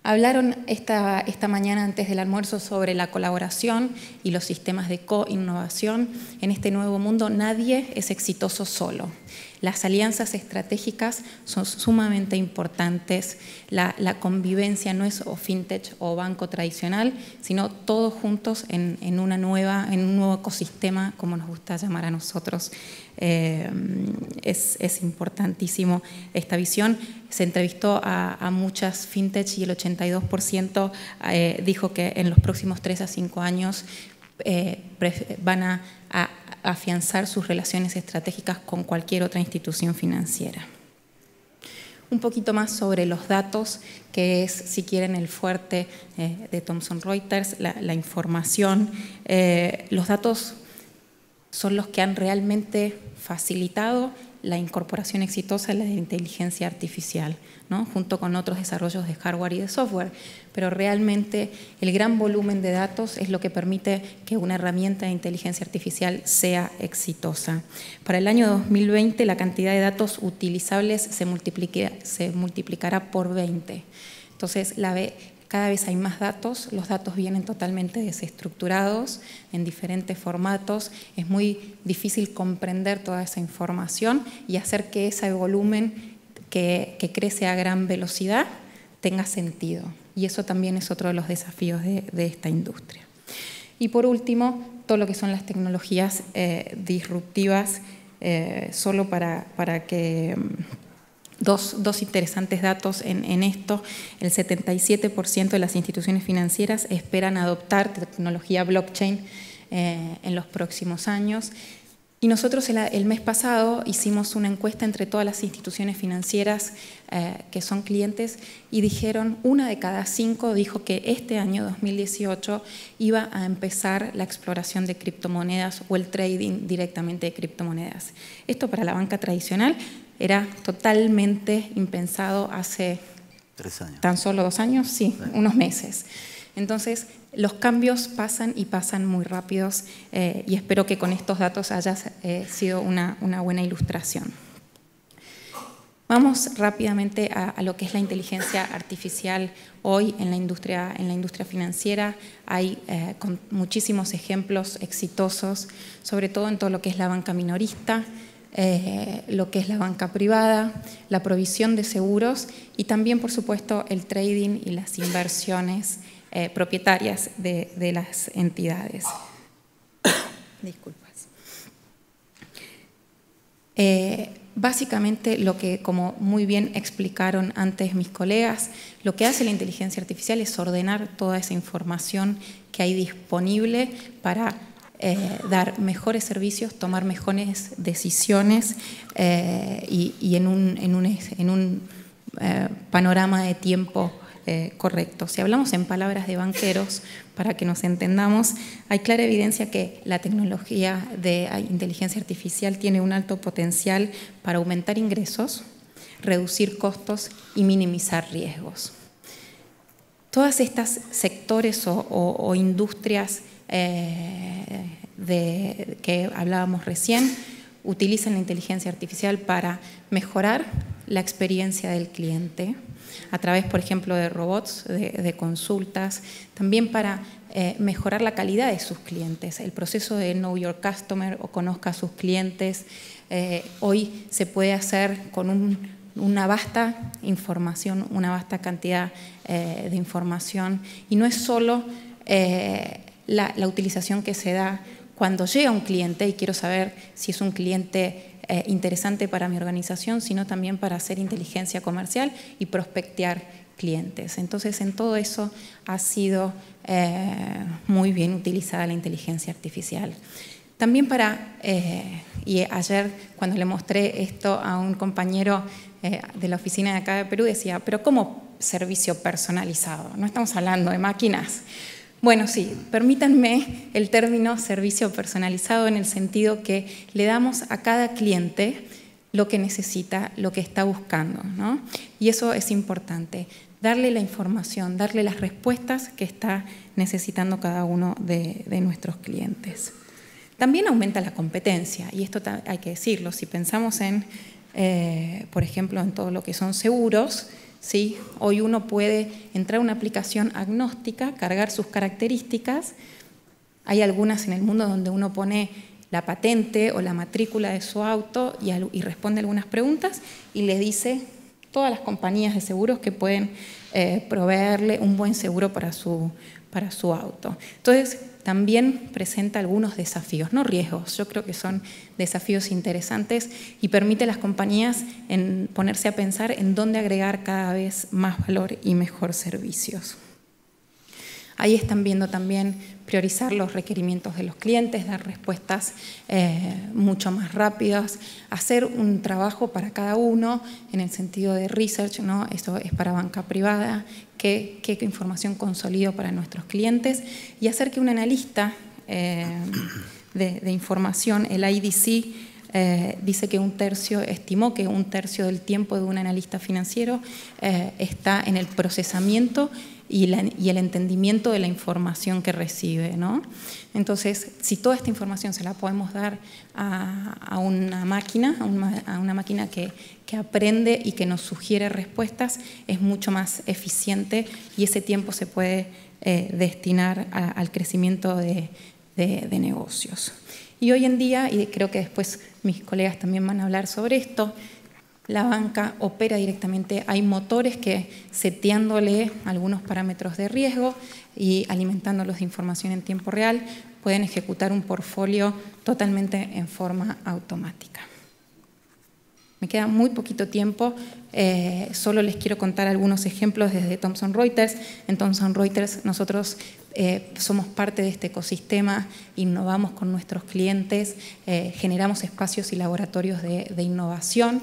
Hablaron esta mañana antes del almuerzo sobre la colaboración y los sistemas de co-innovación. En este nuevo mundo nadie es exitoso solo. Las alianzas estratégicas son sumamente importantes. La convivencia no es o fintech o banco tradicional, sino todos juntos en un nuevo ecosistema, como nos gusta llamar a nosotros. Es importantísimo esta visión. Se entrevistó a muchas fintech y el 82% dijo que en los próximos 3 a 5 años van a afianzar sus relaciones estratégicas con cualquier otra institución financiera. Un poquito más sobre los datos, que es, si quieren, el fuerte de Thomson Reuters, la información. Los datos son los que han realmente facilitado la incorporación exitosa de la inteligencia artificial, ¿no? Junto con otros desarrollos de hardware y de software. Pero realmente el gran volumen de datos es lo que permite que una herramienta de inteligencia artificial sea exitosa. Para el año 2020 la cantidad de datos utilizables se multiplicará por 20. Entonces, cada vez hay más datos, los datos vienen totalmente desestructurados en diferentes formatos, es muy difícil comprender toda esa información y hacer que ese volumen que crece a gran velocidad tenga sentido. Y eso también es otro de los desafíos de esta industria. Y por último, todo lo que son las tecnologías disruptivas, solo para que... Dos interesantes datos en esto. El 77% de las instituciones financieras esperan adoptar tecnología blockchain en los próximos años. Y nosotros el mes pasado hicimos una encuesta entre todas las instituciones financieras que son clientes y dijeron, 1 de cada 5 dijo que este año 2018 iba a empezar la exploración de criptomonedas o el trading directamente de criptomonedas. Esto para la banca tradicional era totalmente impensado hace 3 años. ¿Tan solo 2 años? Sí, unos meses. Entonces, los cambios pasan y pasan muy rápidos y espero que con estos datos haya sido una buena ilustración. Vamos rápidamente a lo que es la inteligencia artificial hoy en la industria financiera. Hay muchísimos ejemplos exitosos, sobre todo en todo lo que es la banca minorista, lo que es la banca privada, la provisión de seguros y también, por supuesto, el trading y las inversiones propietarias de las entidades. Disculpas. Básicamente lo que, como muy bien explicaron antes mis colegas, lo que hace la inteligencia artificial es ordenar toda esa información que hay disponible para dar mejores servicios, tomar mejores decisiones y en un panorama de tiempo correcto. Si hablamos en palabras de banqueros, para que nos entendamos, hay clara evidencia que la tecnología de inteligencia artificial tiene un alto potencial para aumentar ingresos, reducir costos y minimizar riesgos. Todas estas sectores o industrias que hablábamos recién utilizan la inteligencia artificial para mejorar la experiencia del cliente, a través, por ejemplo, de robots, de consultas, también para mejorar la calidad de sus clientes. El proceso de Know Your Customer o conozca a sus clientes, hoy se puede hacer con una vasta información, una vasta cantidad de información, y no es solo la utilización que se da cuando llega un cliente y quiero saber si es un cliente interesante para mi organización, sino también para hacer inteligencia comercial y prospectear clientes. Entonces, en todo eso ha sido muy bien utilizada la inteligencia artificial. También y ayer cuando le mostré esto a un compañero de la oficina de acá de Perú, decía, pero ¿cómo servicio personalizado? No estamos hablando de máquinas. Bueno, sí, permítanme el término servicio personalizado en el sentido que le damos a cada cliente lo que necesita, lo que está buscando, ¿no? Y eso es importante, darle la información, darle las respuestas que está necesitando cada uno de nuestros clientes. También aumenta la competencia, y esto hay que decirlo. Si pensamos por ejemplo, en todo lo que son seguros, ¿sí? Hoy uno puede entrar a una aplicación agnóstica, cargar sus características. Hay algunas en el mundo donde uno pone la patente o la matrícula de su auto y responde algunas preguntas y le dice todas las compañías de seguros que pueden proveerle un buen seguro para su auto. Entonces, también presenta algunos desafíos, no riesgos, yo creo que son desafíos interesantes y permite a las compañías ponerse a pensar en dónde agregar cada vez más valor y mejor servicios. Ahí están viendo también priorizar los requerimientos de los clientes, dar respuestas mucho más rápidas, hacer un trabajo para cada uno en el sentido de research, ¿no? Esto es para banca privada, qué información consolido para nuestros clientes, y hacer que un analista de información, el IDC, dice que estimó que un tercio del tiempo de un analista financiero está en el procesamiento y el entendimiento de la información que recibe, ¿no? Entonces, si toda esta información se la podemos dar a una máquina, que aprende y que nos sugiere respuestas, es mucho más eficiente y ese tiempo se puede destinar al crecimiento de negocios. Y hoy en día, y creo que después mis colegas también van a hablar sobre esto, la banca opera directamente, hay motores que seteándole algunos parámetros de riesgo y alimentándolos de información en tiempo real, pueden ejecutar un portfolio totalmente en forma automática. Me queda muy poquito tiempo, solo les quiero contar algunos ejemplos desde Thomson Reuters. En Thomson Reuters nosotros somos parte de este ecosistema, innovamos con nuestros clientes, generamos espacios y laboratorios de innovación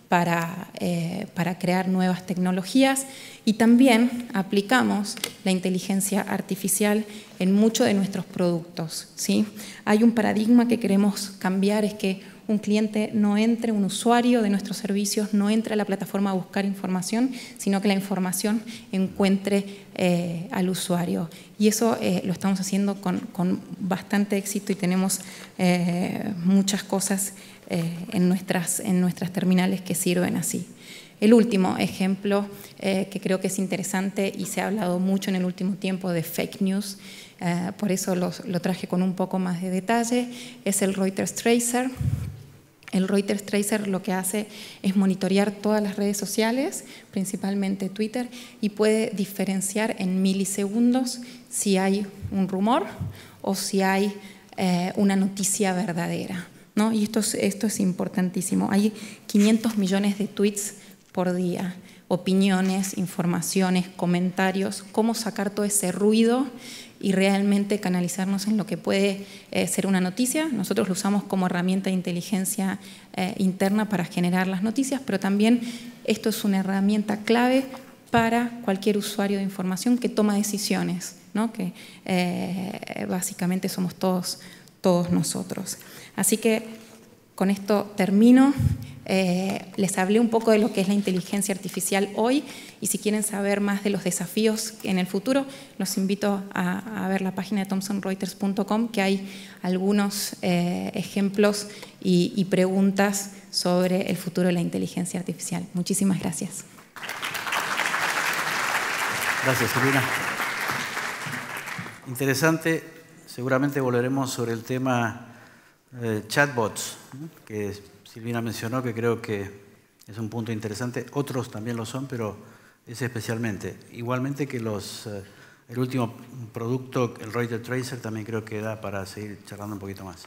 para crear nuevas tecnologías y también aplicamos la inteligencia artificial en muchos de nuestros productos, ¿sí? Hay un paradigma que queremos cambiar, es que un cliente no entre, un usuario de nuestros servicios no entre a la plataforma a buscar información, sino que la información encuentre al usuario. Y eso lo estamos haciendo con bastante éxito y tenemos muchas cosas en nuestras terminales que sirven así. El último ejemplo que creo que es interesante y se ha hablado mucho en el último tiempo de fake news, por eso lo traje con un poco más de detalle, es el Reuters Tracer. El Reuters Tracer lo que hace es monitorear todas las redes sociales, principalmente Twitter, y puede diferenciar en milisegundos si hay un rumor o si hay una noticia verdadera. ¿no? Y esto es importantísimo. Hay 500 millones de tweets por día, opiniones, informaciones, comentarios, cómo sacar todo ese ruido y realmente canalizarnos en lo que puede ser una noticia. Nosotros lo usamos como herramienta de inteligencia interna para generar las noticias, pero también esto es una herramienta clave para cualquier usuario de información que toma decisiones, ¿no? Que básicamente somos todos nosotros. Así que con esto termino. Les hablé un poco de lo que es la inteligencia artificial hoy, y si quieren saber más de los desafíos en el futuro, los invito a ver la página de thomsonreuters.com, que hay algunos ejemplos y preguntas sobre el futuro de la inteligencia artificial. Muchísimas gracias. Gracias, Silvina. Interesante. Seguramente volveremos sobre el tema chatbots, que Silvina mencionó, que creo que es un punto interesante. Otros también lo son, pero ese especialmente. Igualmente que el último producto, el Reuters Tracer, también creo que da para seguir charlando un poquito más.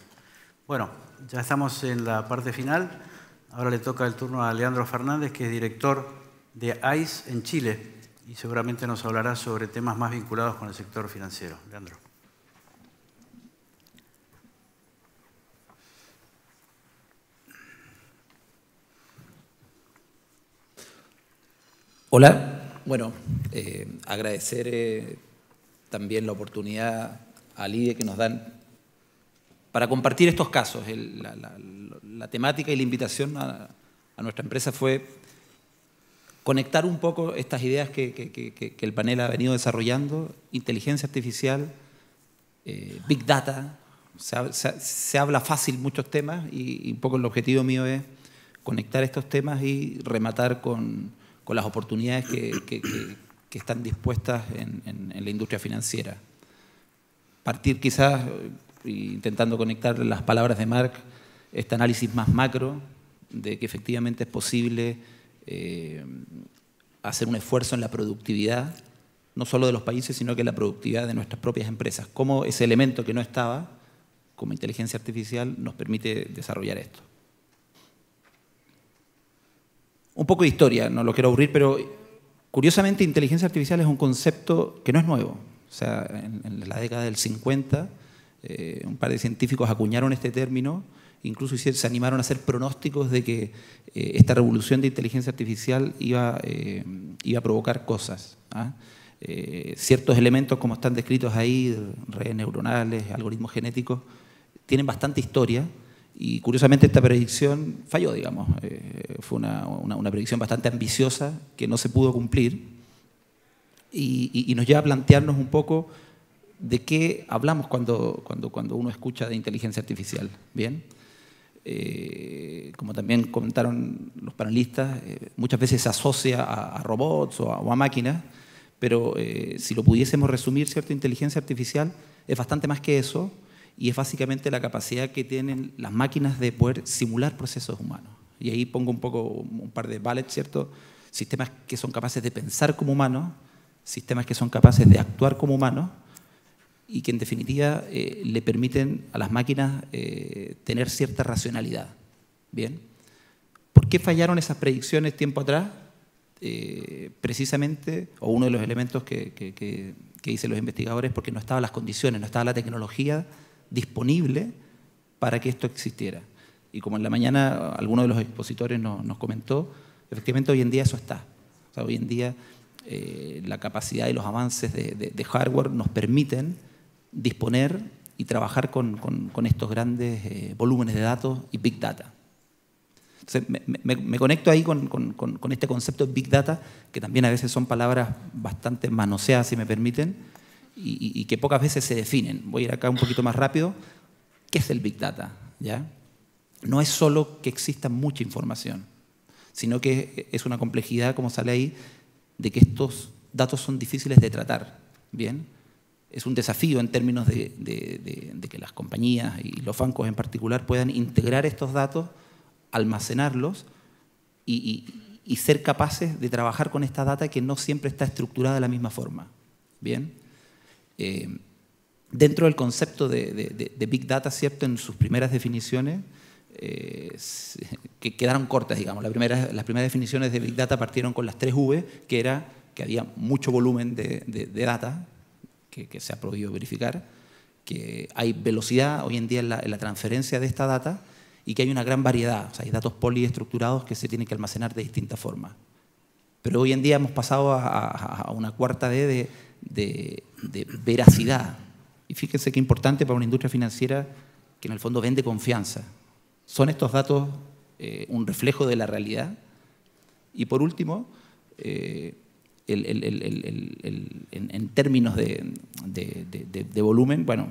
Bueno, ya estamos en la parte final. Ahora le toca el turno a Leandro Fernández, que es director de ICE en Chile, y seguramente nos hablará sobre temas más vinculados con el sector financiero. Leandro. Hola, bueno, agradecer también la oportunidad a LIDE que nos dan para compartir estos casos. La temática y la invitación a nuestra empresa fue conectar un poco estas ideas que el panel ha venido desarrollando: inteligencia artificial, Big Data. Se habla fácil muchos temas, y un poco el objetivo mío es conectar estos temas y rematar con las oportunidades que están dispuestas en la industria financiera. Partir quizás, intentando conectar las palabras de Mark, este análisis más macro de que efectivamente es posible hacer un esfuerzo en la productividad, no solo de los países, sino que la productividad de nuestras propias empresas. Cómo ese elemento que no estaba, como inteligencia artificial, nos permite desarrollar esto. Un poco de historia, no lo quiero aburrir, pero curiosamente inteligencia artificial es un concepto que no es nuevo. O sea, en la década del 50, un par de científicos acuñaron este término, incluso se animaron a hacer pronósticos de que esta revolución de inteligencia artificial iba a provocar cosas. Ciertos elementos, como están descritos ahí, redes neuronales, algoritmos genéticos, tienen bastante historia. Y curiosamente esta predicción falló, digamos. Fue una predicción bastante ambiciosa que no se pudo cumplir, y nos lleva a plantearnos un poco de qué hablamos cuando uno escucha de inteligencia artificial. Bien, como también comentaron los panelistas, muchas veces se asocia a robots o a máquinas, pero si lo pudiésemos resumir, ¿cierto? Inteligencia artificial es bastante más que eso. Y es básicamente la capacidad que tienen las máquinas de poder simular procesos humanos. Y ahí pongo un par de bullets, ¿cierto? Sistemas que son capaces de pensar como humanos, sistemas que son capaces de actuar como humanos, y que en definitiva le permiten a las máquinas tener cierta racionalidad. ¿Bien? ¿Por qué fallaron esas predicciones tiempo atrás? Precisamente, o uno de los elementos que dicen los investigadores, porque no estaban las condiciones, no estaba la tecnología disponible para que esto existiera. Y como en la mañana alguno de los expositores nos comentó, efectivamente hoy en día eso está. O sea, hoy en día la capacidad y los avances de hardware nos permiten disponer y trabajar con estos grandes volúmenes de datos y Big Data. Entonces, me conecto ahí con este concepto de Big Data, que también a veces son palabras bastante manoseadas, si me permiten, y que pocas veces se definen. Voy a ir acá un poquito más rápido. ¿Qué es el Big Data? ¿Ya? No es solo que exista mucha información, sino que es una complejidad, como sale ahí, de que estos datos son difíciles de tratar. ¿Bien? Es un desafío en términos de que las compañías y los bancos en particular puedan integrar estos datos, almacenarlos y ser capaces de trabajar con esta data que no siempre está estructurada de la misma forma. ¿Bien? Dentro del concepto de Big Data, ¿cierto? En sus primeras definiciones, que quedaron cortas, digamos. Las primeras definiciones de Big Data partieron con las 3 V, que era que había mucho volumen de data, que se ha podido verificar, que hay velocidad hoy en día en la transferencia de esta data y que hay una gran variedad. O sea, hay datos poliestructurados que se tienen que almacenar de distintas formas. Pero hoy en día hemos pasado a una cuarta D de veracidad. Y fíjense qué importante para una industria financiera que en el fondo vende confianza. ¿Son estos datos un reflejo de la realidad? Y por último, en términos de volumen, bueno,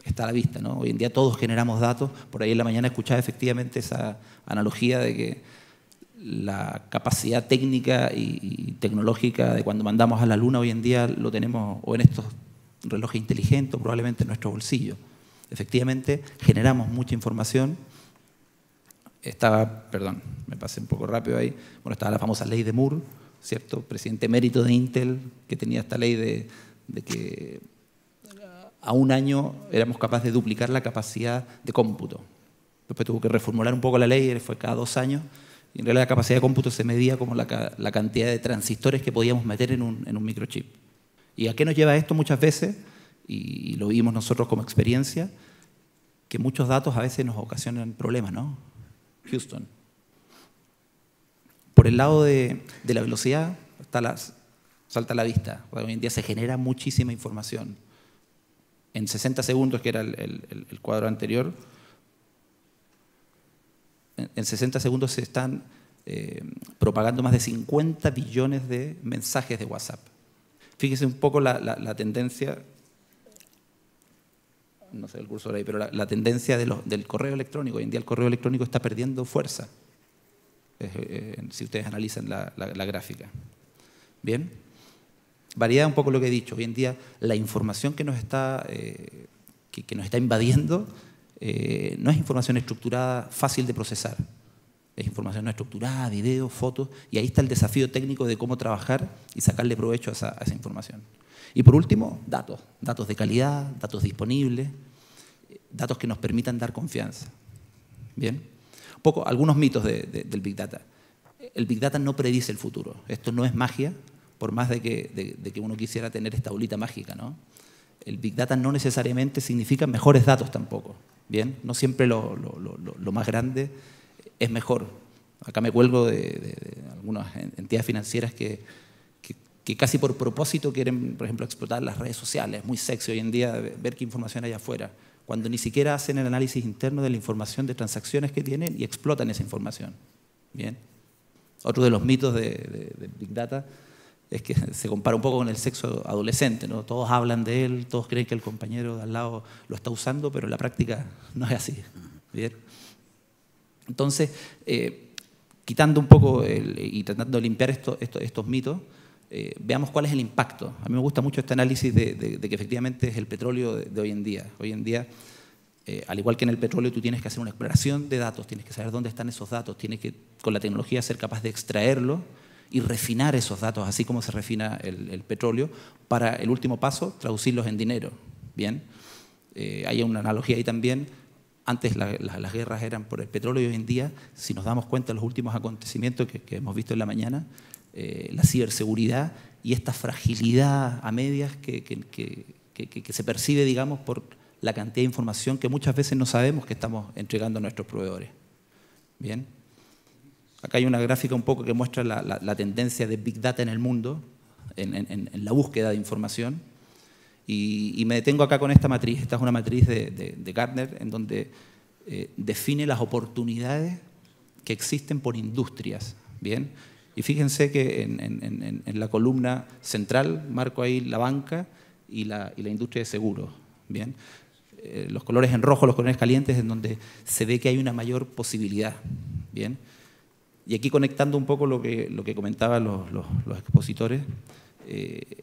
está a la vista, ¿no? Hoy en día todos generamos datos. Por ahí en la mañana escuchaba efectivamente esa analogía de que la capacidad técnica y tecnológica de cuando mandamos a la Luna hoy en día lo tenemos o en estos relojes inteligentes o probablemente en nuestro bolsillo. Efectivamente, generamos mucha información. Perdón, me pasé un poco rápido ahí. Bueno, estaba la famosa ley de Moore, ¿cierto? Presidente emérito de Intel, que tenía esta ley de que a un año éramos capaces de duplicar la capacidad de cómputo. Después tuvo que reformular un poco la ley, fue cada 2 años. Y en realidad la capacidad de cómputo se medía como la cantidad de transistores que podíamos meter en un microchip. ¿Y a qué nos lleva esto muchas veces? Y lo vimos nosotros como experiencia, que muchos datos a veces nos ocasionan problemas, ¿no? Houston. Por el lado de la velocidad, salta a la vista. Hoy en día se genera muchísima información. En 60 segundos, que era el cuadro anterior, en 60 segundos se están propagando más de 50 billones de mensajes de WhatsApp. Fíjese un poco la tendencia, no sé el cursor ahí, pero la tendencia del correo electrónico. Hoy en día el correo electrónico está perdiendo fuerza, si ustedes analizan la gráfica. Bien, variedad un poco lo que he dicho. Hoy en día la información que nos está invadiendo no es información estructurada fácil de procesar. Es información no estructurada, videos, fotos, y ahí está el desafío técnico de cómo trabajar y sacarle provecho a esa información. Y por último, datos de calidad, datos disponibles, datos que nos permitan dar confianza. Bien, algunos mitos del Big Data. El Big Data no predice el futuro. Esto no es magia, por más de que uno quisiera tener esta bolita mágica, ¿no? El Big Data no necesariamente significa mejores datos tampoco. Bien, no siempre lo más grande es mejor. Acá me cuelgo de algunas entidades financieras que casi por propósito quieren, por ejemplo, explotar las redes sociales. Es muy sexy hoy en día ver qué información hay afuera, cuando ni siquiera hacen el análisis interno de la información de transacciones que tienen y explotan esa información. Bien. Otro de los mitos de Big Data es que se compara un poco con el sexo adolescente, ¿no? Todos hablan de él, todos creen que el compañero de al lado lo está usando, pero en la práctica no es así. ¿Bien? Entonces, quitando un poco y tratando de limpiar estos mitos, veamos cuál es el impacto. A mí me gusta mucho este análisis de que efectivamente es el petróleo de hoy en día. Hoy en día, al igual que en el petróleo, tú tienes que hacer una exploración de datos, tienes que saber dónde están esos datos, tienes que, con la tecnología, ser capaz de extraerlos y refinar esos datos, así como se refina el petróleo, para el último paso, traducirlos en dinero. Bien, hay una analogía ahí también. Antes las guerras eran por el petróleo y hoy en día, si nos damos cuenta de los últimos acontecimientos que hemos visto en la mañana, la ciberseguridad y esta fragilidad a medias que se percibe, digamos, por la cantidad de información que muchas veces no sabemos que estamos entregando a nuestros proveedores. Bien. Acá hay una gráfica un poco que muestra la tendencia de Big Data en el mundo, en la búsqueda de información. Y me detengo acá con esta matriz. Esta es una matriz de Gartner en donde define las oportunidades que existen por industrias. ¿Bien? Y fíjense que en la columna central marco ahí la banca y la industria de seguros. ¿Bien? Los colores en rojo, los colores calientes, en donde se ve que hay una mayor posibilidad. ¿Bien? Y aquí conectando un poco lo que comentaban los expositores,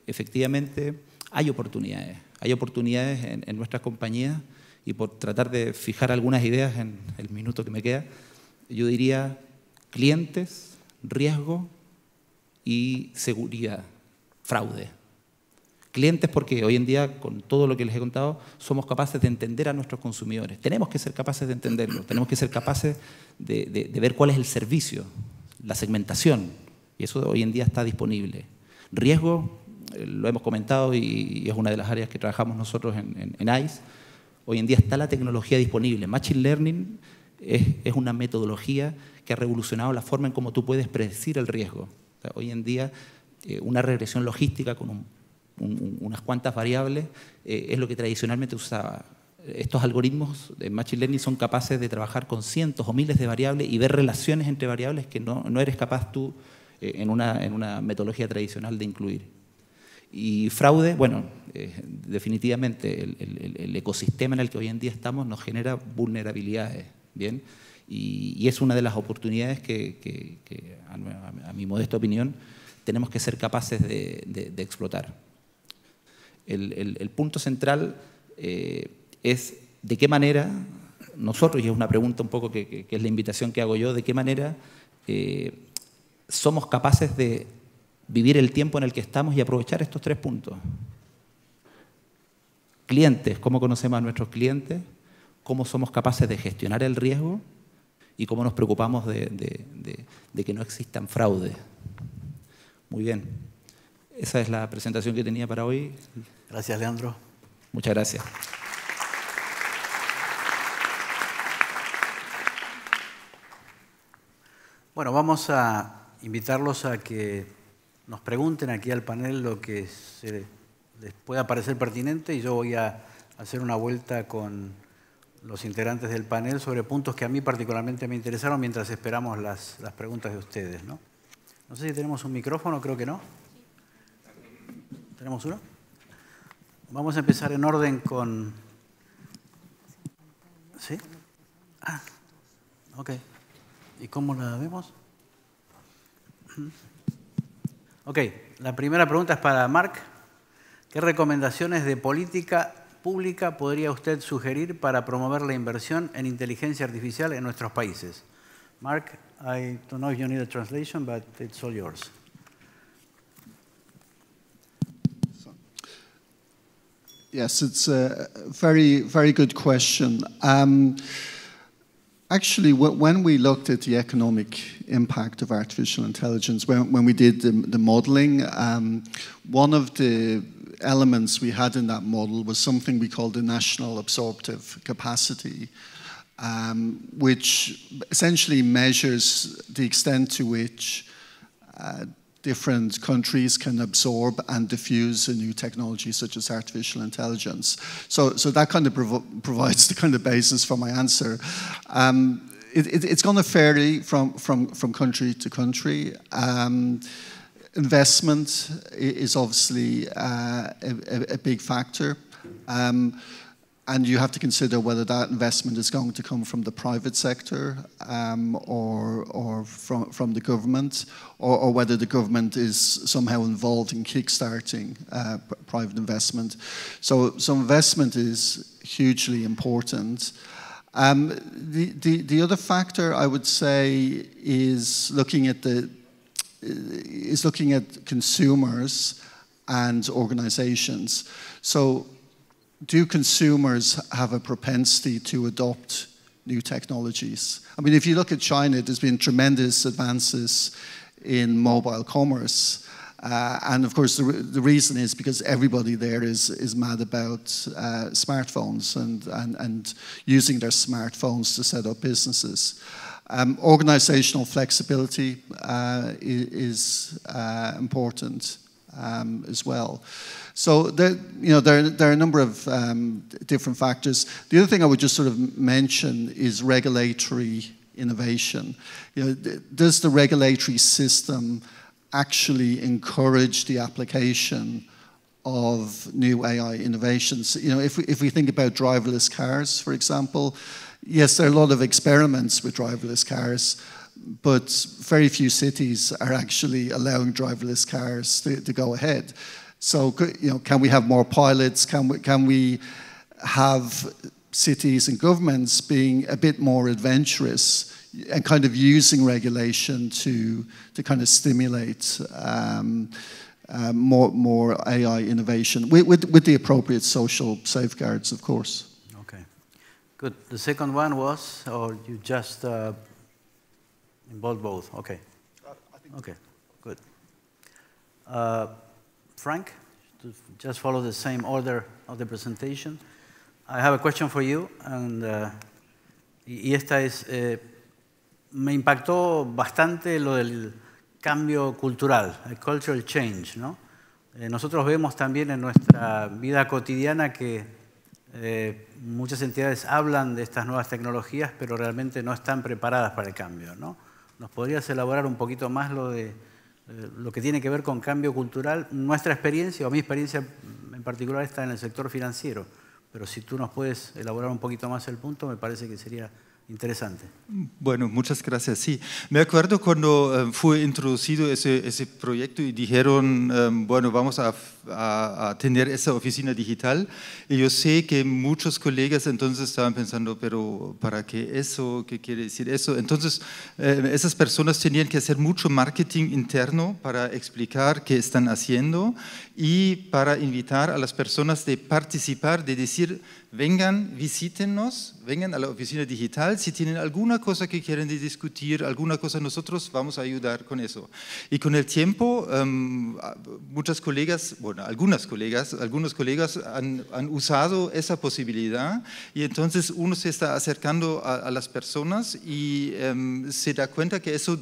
efectivamente hay oportunidades en nuestras compañías, y por tratar de fijar algunas ideas en el minuto que me queda, yo diría clientes, riesgo y seguridad, fraude. Clientes porque hoy en día, con todo lo que les he contado, somos capaces de entender a nuestros consumidores. Tenemos que ser capaces de entenderlo, tenemos que ser capaces de ver cuál es el servicio, la segmentación, y eso hoy en día está disponible. Riesgo, lo hemos comentado y es una de las áreas que trabajamos nosotros en ICE. Hoy en día está la tecnología disponible. Machine Learning es una metodología que ha revolucionado la forma en cómo tú puedes predecir el riesgo. O sea, hoy en día una regresión logística con unas cuantas variables es lo que tradicionalmente usaba. Estos algoritmos de Machine Learning son capaces de trabajar con cientos o miles de variables y ver relaciones entre variables que no eres capaz tú en una metodología tradicional de incluir. Y fraude, bueno, definitivamente el ecosistema en el que hoy en día estamos nos genera vulnerabilidades, ¿bien? Y es una de las oportunidades que a mi modesta opinión, tenemos que ser capaces de explotar. El punto central es de qué manera nosotros, y es una pregunta un poco que es la invitación que hago yo, de qué manera somos capaces de vivir el tiempo en el que estamos y aprovechar estos 3 puntos. Clientes, cómo conocemos a nuestros clientes, cómo somos capaces de gestionar el riesgo y cómo nos preocupamos de que no existan fraudes. Muy bien. Esa es la presentación que tenía para hoy. Gracias, Leandro. Muchas gracias. Bueno, vamos a invitarlos a que nos pregunten aquí al panel lo que les pueda parecer pertinente y yo voy a hacer una vuelta con los integrantes del panel sobre puntos que a mí particularmente me interesaron mientras esperamos las preguntas de ustedes, ¿no? No sé si tenemos un micrófono, creo que no. ¿Tenemos uno? Vamos a empezar en orden con... ¿Sí? Ah, ok. ¿Y cómo la vemos? Ok, la primera pregunta es para Marc. ¿Qué recomendaciones de política pública podría usted sugerir para promover la inversión en inteligencia artificial en nuestros países? Marc, I don't know if you need a translation, but it's all yours. Yes, it's a very, very good question. Actually, when we looked at the economic impact of artificial intelligence, when we did the modeling, one of the elements we had in that model was something we called the national absorptive capacity, which essentially measures the extent to which different countries can absorb and diffuse a new technology such as artificial intelligence. So that kind of provides the kind of basis for my answer. It's going to vary from country to country. Investment is obviously a big factor. And you have to consider whether that investment is going to come from the private sector or from the government, or whether the government is somehow involved in kickstarting private investment. So investment is hugely important. The other factor I would say is looking at consumers and organizations. So do consumers have a propensity to adopt new technologies? I mean, if you look at China, there's been tremendous advances in mobile commerce. And of course, the reason is because everybody there is mad about smartphones and using their smartphones to set up businesses. Organizational flexibility is important as well. So there are a number of different factors. The other thing I would just sort of mention is regulatory innovation. Does the regulatory system actually encourage the application of new AI innovations? If we think about driverless cars, for example, yes, there are a lot of experiments with driverless cars, but very few cities are actually allowing driverless cars to go ahead. So, can we have more pilots? Can we have cities and governments being a bit more adventurous and kind of using regulation to kind of stimulate more AI innovation with the appropriate social safeguards, of course. Okay, good. The second one was, or you just involved both? Okay. Okay, good. Frank, to just follow the same order of the presentation. I have a question for you, and y esta es, me impactó bastante lo del cambio cultural, el cultural change, ¿no? Nosotros vemos también en nuestra vida cotidiana que muchas entidades hablan de estas nuevas tecnologías, pero realmente no están preparadas para el cambio, ¿no? ¿Nos podrías elaborar un poquito más lo que tiene que ver con cambio cultural? Nuestra experiencia, o mi experiencia en particular, está en el sector financiero, pero si tú nos puedes elaborar un poquito más el punto, me parece que sería interesante. Bueno, muchas gracias. Sí, me acuerdo cuando fue introducido ese proyecto y dijeron, bueno, vamos a tener esa oficina digital. Y yo sé que muchos colegas entonces estaban pensando, pero ¿para qué eso? ¿Qué quiere decir eso? Entonces, esas personas tenían que hacer mucho marketing interno para explicar qué están haciendo y para invitar a las personas de participar, de decir, vengan, visítenos, vengan a la oficina digital. Si tienen alguna cosa que quieren discutir, alguna cosa, nosotros vamos a ayudar con eso. Y con el tiempo, muchas colegas, bueno, algunos colegas han usado esa posibilidad y entonces uno se está acercando a las personas y se da cuenta que eso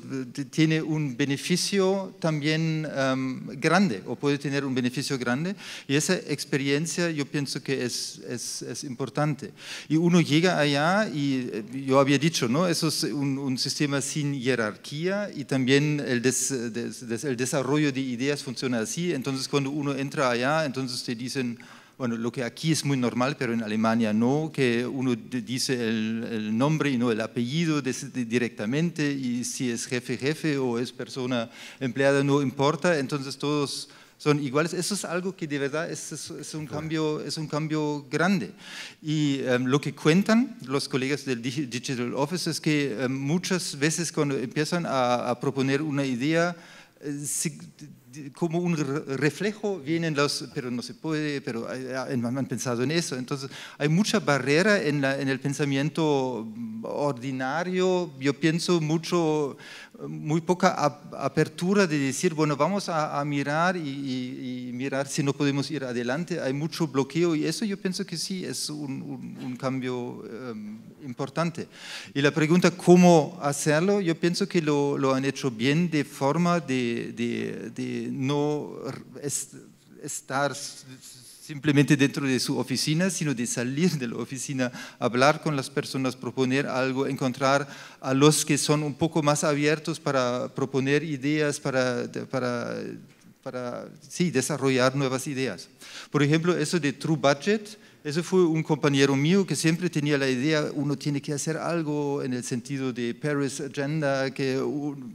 tiene un beneficio también grande, o puede tener un beneficio grande, y esa experiencia yo pienso que es importante. Y uno llega allá y yo había dicho, ¿no? Eso es un sistema sin jerarquía y también el desarrollo de ideas funciona así. Entonces cuando uno entra allá, entonces te dicen, bueno, lo que aquí es muy normal, pero en Alemania no, que uno dice el nombre y no el apellido directamente, y si es jefe o es persona empleada no importa, entonces todos son iguales. Eso es algo que de verdad es un cambio grande. Y lo que cuentan los colegas del Digital Office es que muchas veces cuando empiezan a proponer una idea, como un reflejo vienen pero no se puede, pero han pensado en eso. Entonces hay mucha barrera en el pensamiento ordinario. Yo pienso muy poca apertura de decir, bueno, vamos a mirar y mirar si no podemos ir adelante. Hay mucho bloqueo y eso yo pienso que sí es un cambio importante. Y la pregunta, ¿cómo hacerlo? Yo pienso que lo han hecho bien, de forma de no estar simplemente dentro de su oficina, sino de salir de la oficina, hablar con las personas, proponer algo, encontrar a los que son un poco más abiertos para proponer ideas, para desarrollar nuevas ideas. Por ejemplo, eso de True Budget, eso fue un compañero mío que siempre tenía la idea, uno tiene que hacer algo en el sentido de Paris Agenda, que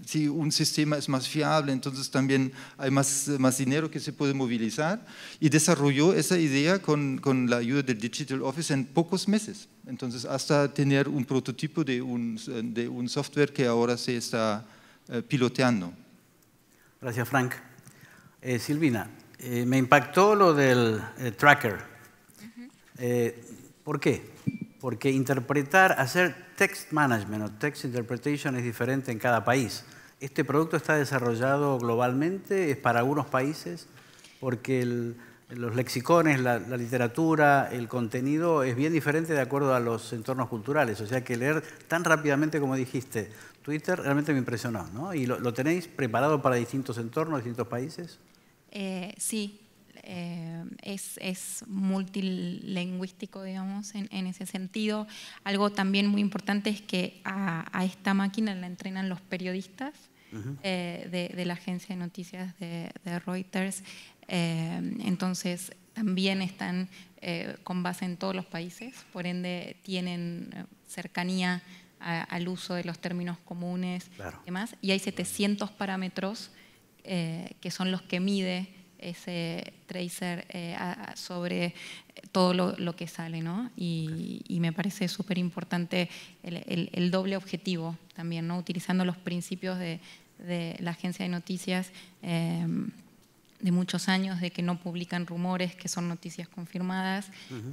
si un sistema es más fiable, entonces también hay más dinero que se puede movilizar, y desarrolló esa idea con la ayuda del Digital Office en pocos meses. Entonces, hasta tener un prototipo de un software que ahora se está piloteando. Gracias, Frank. Silvina, me impactó lo del tracker. ¿Por qué? Porque hacer text management o text interpretation es diferente en cada país. ¿Este producto está desarrollado globalmente? ¿Es para algunos países? Porque los lexicones, la literatura, el contenido es bien diferente de acuerdo a los entornos culturales. O sea que leer tan rápidamente como dijiste Twitter realmente me impresionó, ¿no? ¿Y lo tenéis preparado para distintos entornos, distintos países? Sí. Es multilingüístico, digamos, en ese sentido. Algo también muy importante es que a esta máquina la entrenan los periodistas de la agencia de noticias de Reuters. Entonces, también están con base en todos los países, por ende tienen cercanía al uso de los términos comunes, claro, y demás. Y hay 700 parámetros que son los que mide ese tracer sobre todo lo que sale, ¿no? Y me parece súper importante el doble objetivo también, ¿no? Utilizando los principios de la agencia de noticias muchos años de que no publican rumores, que son noticias confirmadas,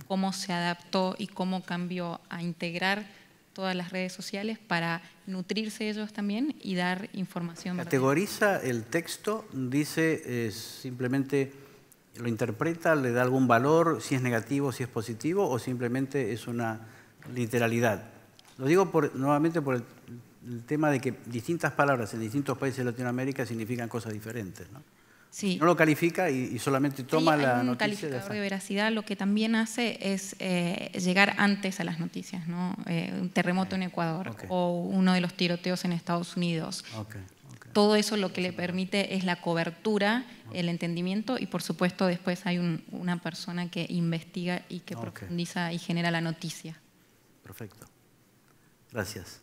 cómo se adaptó y cómo cambió a integrar todas las redes sociales para nutrirse ellos también y dar información. ¿Categoriza el texto? ¿Dice simplemente lo interpreta, le da algún valor, si es negativo, si es positivo, o simplemente es una literalidad? Lo digo nuevamente por el tema de que distintas palabras en distintos países de Latinoamérica significan cosas diferentes, ¿no? Sí. No lo califica y solamente toma la un noticia. Calificador de veracidad lo que también hace es llegar antes a las noticias, ¿no? Un terremoto en Ecuador o uno de los tiroteos en Estados Unidos. Todo eso lo que le permite es la cobertura, el entendimiento y por supuesto después hay una persona que investiga y que profundiza y genera la noticia. Perfecto. Gracias.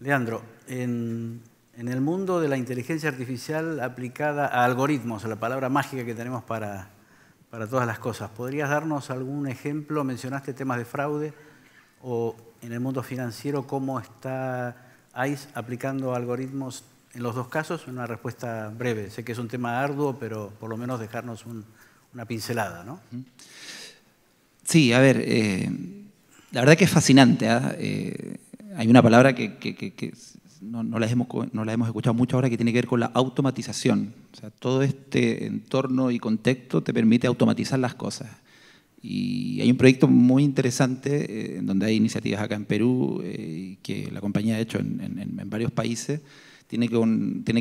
Leandro, en el mundo de la inteligencia artificial aplicada a algoritmos, la palabra mágica que tenemos para todas las cosas, ¿podrías darnos algún ejemplo? Mencionaste temas de fraude, o en el mundo financiero, ¿cómo está ICE aplicando algoritmos en los dos casos? Una respuesta breve. Sé que es un tema arduo, pero por lo menos dejarnos una pincelada, ¿no? Sí, a ver, la verdad que es fascinante, ¿eh? Hay una palabra que no la hemos escuchado mucho ahora, que tiene que ver con la automatización. O sea, todo este entorno y contexto te permite automatizar las cosas. Y hay un proyecto muy interesante en donde hay iniciativas acá en Perú que la compañía ha hecho en varios países. Tiene que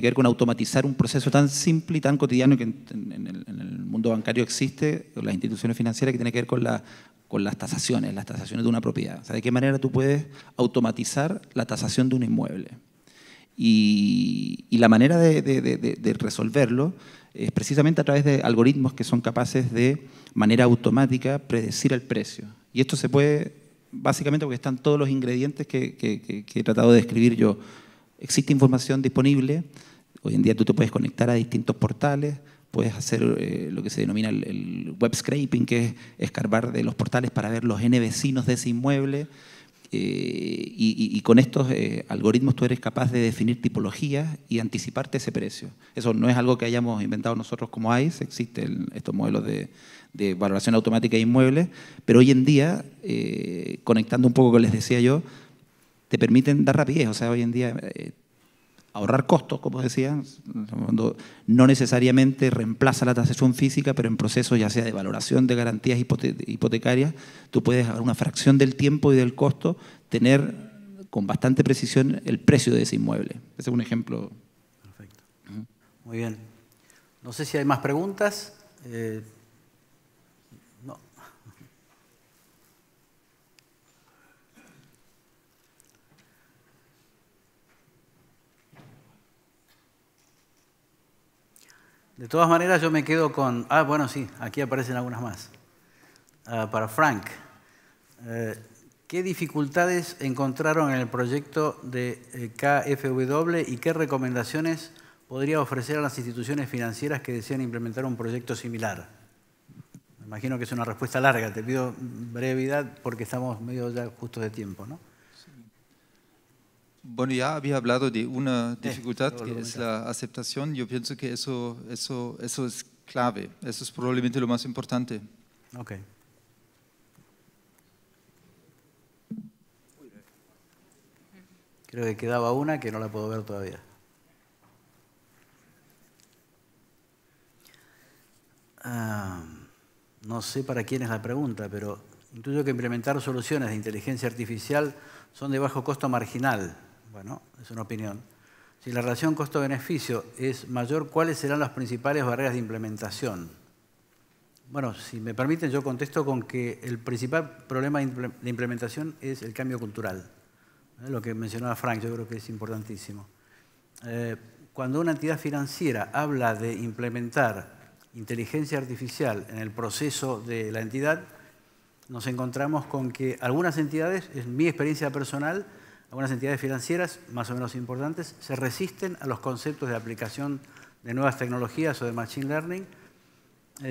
ver con automatizar un proceso tan simple y tan cotidiano que en el mundo bancario existe, con las instituciones financieras, que tiene que ver con las tasaciones de una propiedad. O sea, de qué manera tú puedes automatizar la tasación de un inmueble. Y la manera de resolverlo es precisamente a través de algoritmos que son capaces de manera automática predecir el precio. Y esto se puede, básicamente porque están todos los ingredientes que he tratado de describir yo. Existe información disponible. Hoy en día tú te puedes conectar a distintos portales, puedes hacer lo que se denomina el web scraping, que es escarbar de los portales para ver los N vecinos de ese inmueble. Y con estos algoritmos tú eres capaz de definir tipologías y anticiparte ese precio. Eso no es algo que hayamos inventado nosotros como ICE, existen estos modelos de valoración automática de inmuebles, pero hoy en día, conectando un poco con lo que les decía yo, te permiten dar rapidez. O sea, hoy en día ahorrar costos, como decía, no necesariamente reemplaza la tasación física, pero en procesos ya sea de valoración de garantías hipotecarias, tú puedes a una fracción del tiempo y del costo tener con bastante precisión el precio de ese inmueble. Ese es un ejemplo. Perfecto. Muy bien. No sé si hay más preguntas. No. De todas maneras, yo me quedo con... bueno, sí, aquí aparecen algunas más. Para Frank, ¿qué dificultades encontraron en el proyecto de KfW y qué recomendaciones podría ofrecer a las instituciones financieras que desean implementar un proyecto similar? Me imagino que es una respuesta larga, te pido brevedad porque estamos medio ya justos de tiempo, ¿no? Bueno, ya había hablado de una dificultad que es la aceptación. Yo pienso que eso es clave, eso es probablemente lo más importante. Ok. Creo que quedaba una que no la puedo ver todavía. No sé para quién es la pregunta, pero intuyo que implementar soluciones de inteligencia artificial son de bajo costo marginal. Bueno, es una opinión. Si la relación costo-beneficio es mayor, ¿cuáles serán las principales barreras de implementación? Bueno, si me permiten, yo contesto con que el principal problema de implementación es el cambio cultural. Lo que mencionaba Frank, yo creo que es importantísimo. Cuando una entidad financiera habla de implementar inteligencia artificial en el proceso de la entidad, nos encontramos con que algunas entidades, en mi experiencia personal, algunas entidades financieras, más o menos importantes, se resisten a los conceptos de aplicación de nuevas tecnologías o de machine learning,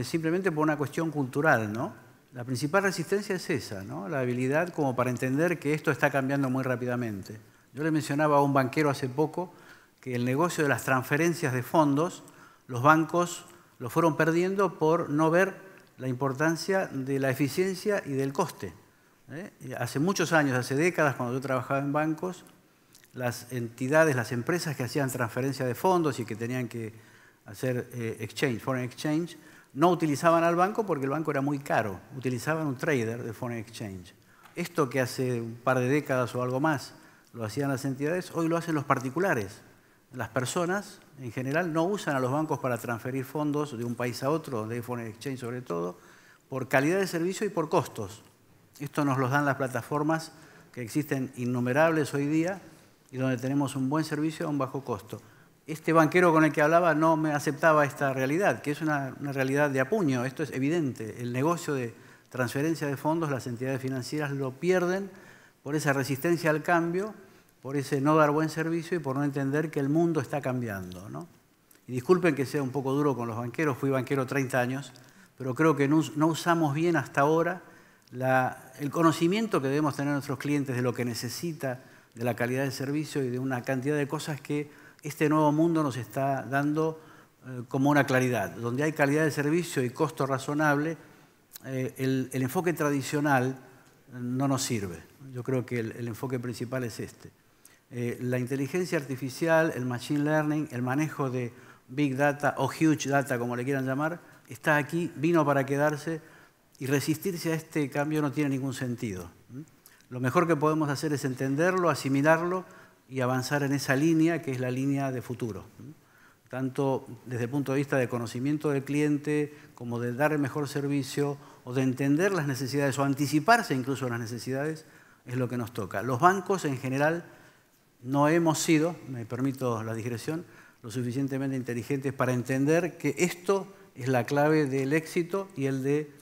simplemente por una cuestión cultural, ¿no? La principal resistencia es esa, ¿no? La habilidad como para entender que esto está cambiando muy rápidamente. Yo le mencionaba a un banquero hace poco que el negocio de las transferencias de fondos, los bancos lo fueron perdiendo por no ver la importancia de la eficiencia y del coste. Hace muchos años, hace décadas, cuando yo trabajaba en bancos, las entidades, las empresas que hacían transferencia de fondos y que tenían que hacer foreign exchange, no utilizaban al banco porque el banco era muy caro, utilizaban un trader de foreign exchange. Esto que hace un par de décadas o algo más lo hacían las entidades, hoy lo hacen los particulares. Las personas, en general, no usan a los bancos para transferir fondos de un país a otro, donde hay foreign exchange sobre todo, por calidad de servicio y por costos. Esto nos lo dan las plataformas que existen innumerables hoy día y donde tenemos un buen servicio a un bajo costo. Este banquero con el que hablaba no me aceptaba esta realidad, que es una realidad de apuño. Esto es evidente. El negocio de transferencia de fondos, las entidades financieras lo pierden por esa resistencia al cambio, por ese no dar buen servicio y por no entender que el mundo está cambiando, ¿no? Y disculpen que sea un poco duro con los banqueros, fui banquero 30 años, pero creo que no usamos bien hasta ahora el conocimiento que debemos tener nuestros clientes de lo que necesita, de la calidad del servicio y de una cantidad de cosas que este nuevo mundo nos está dando como una claridad. Donde hay calidad de servicio y costo razonable, el enfoque tradicional no nos sirve. Yo creo que el enfoque principal es este. La inteligencia artificial, el machine learning, el manejo de big data o huge data, como le quieran llamar, está aquí, vino para quedarse y resistirse a este cambio no tiene ningún sentido. Lo mejor que podemos hacer es entenderlo, asimilarlo y avanzar en esa línea que es la línea de futuro. Tanto desde el punto de vista de conocimiento del cliente, como de dar el mejor servicio, o de entender las necesidades, o anticiparse incluso a las necesidades, es lo que nos toca. Los bancos en general no hemos sido, me permito la digresión, lo suficientemente inteligentes para entender que esto es la clave del éxito y el de,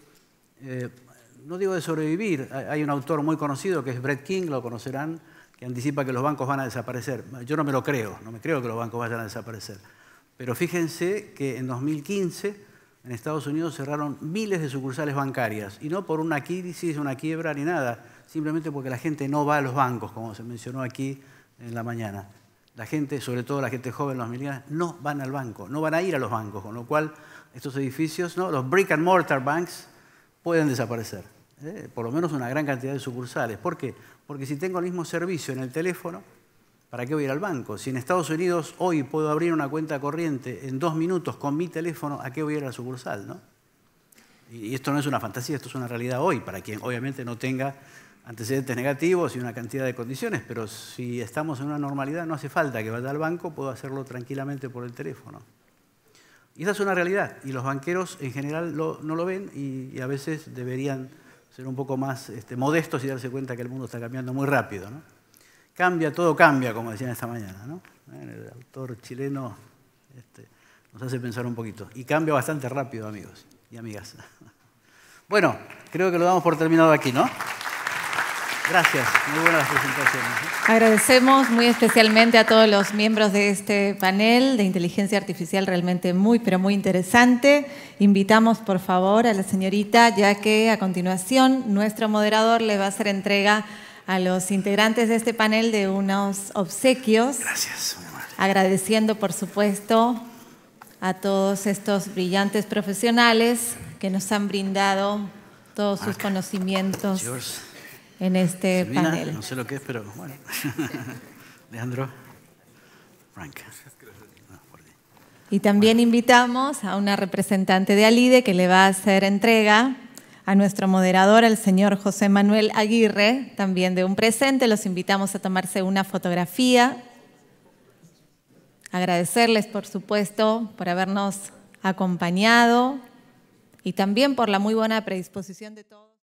no digo de sobrevivir, hay un autor muy conocido que es Brett King, lo conocerán, que anticipa que los bancos van a desaparecer. Yo no me lo creo, no me creo que los bancos vayan a desaparecer. Pero fíjense que en 2015 en Estados Unidos cerraron miles de sucursales bancarias, y no por una crisis, una quiebra ni nada, simplemente porque la gente no va a los bancos, como se mencionó aquí en la mañana. La gente, sobre todo la gente joven, los millennials, no van al banco, no van a ir a los bancos, con lo cual estos edificios, ¿no?, los brick and mortar banks, pueden desaparecer. Por lo menos una gran cantidad de sucursales. ¿Por qué? Porque si tengo el mismo servicio en el teléfono, ¿para qué voy a ir al banco? Si en Estados Unidos hoy puedo abrir una cuenta corriente en 2 minutos con mi teléfono, ¿a qué voy a ir a la sucursal, no? Y esto no es una fantasía, esto es una realidad hoy, para quien obviamente no tenga antecedentes negativos y una cantidad de condiciones, pero si estamos en una normalidad no hace falta que vaya al banco, puedo hacerlo tranquilamente por el teléfono. Y esa es una realidad, y los banqueros en general no lo ven y a veces deberían ser un poco más modestos y darse cuenta que el mundo está cambiando muy rápido, ¿no? Todo cambia, como decían esta mañana, ¿no? El autor chileno nos hace pensar un poquito. Y cambia bastante rápido, amigos y amigas. Bueno, creo que lo damos por terminado aquí, ¿no? Gracias, muy buenas las presentaciones. Agradecemos muy especialmente a todos los miembros de este panel de inteligencia artificial, realmente muy, pero muy interesante. Invitamos, por favor, a la señorita, ya que a continuación nuestro moderador le va a hacer entrega a los integrantes de este panel de unos obsequios. Gracias. Agradeciendo, por supuesto, a todos estos brillantes profesionales que nos han brindado todos sus conocimientos en este Silvina, panel. No sé lo que es, pero bueno. Leandro, Frank. Y también invitamos a una representante de ALIDE que le va a hacer entrega a nuestro moderador, el señor José Manuel Aguirre, también de un presente. Los invitamos a tomarse una fotografía. Agradecerles, por supuesto, por habernos acompañado y también por la muy buena predisposición de todos.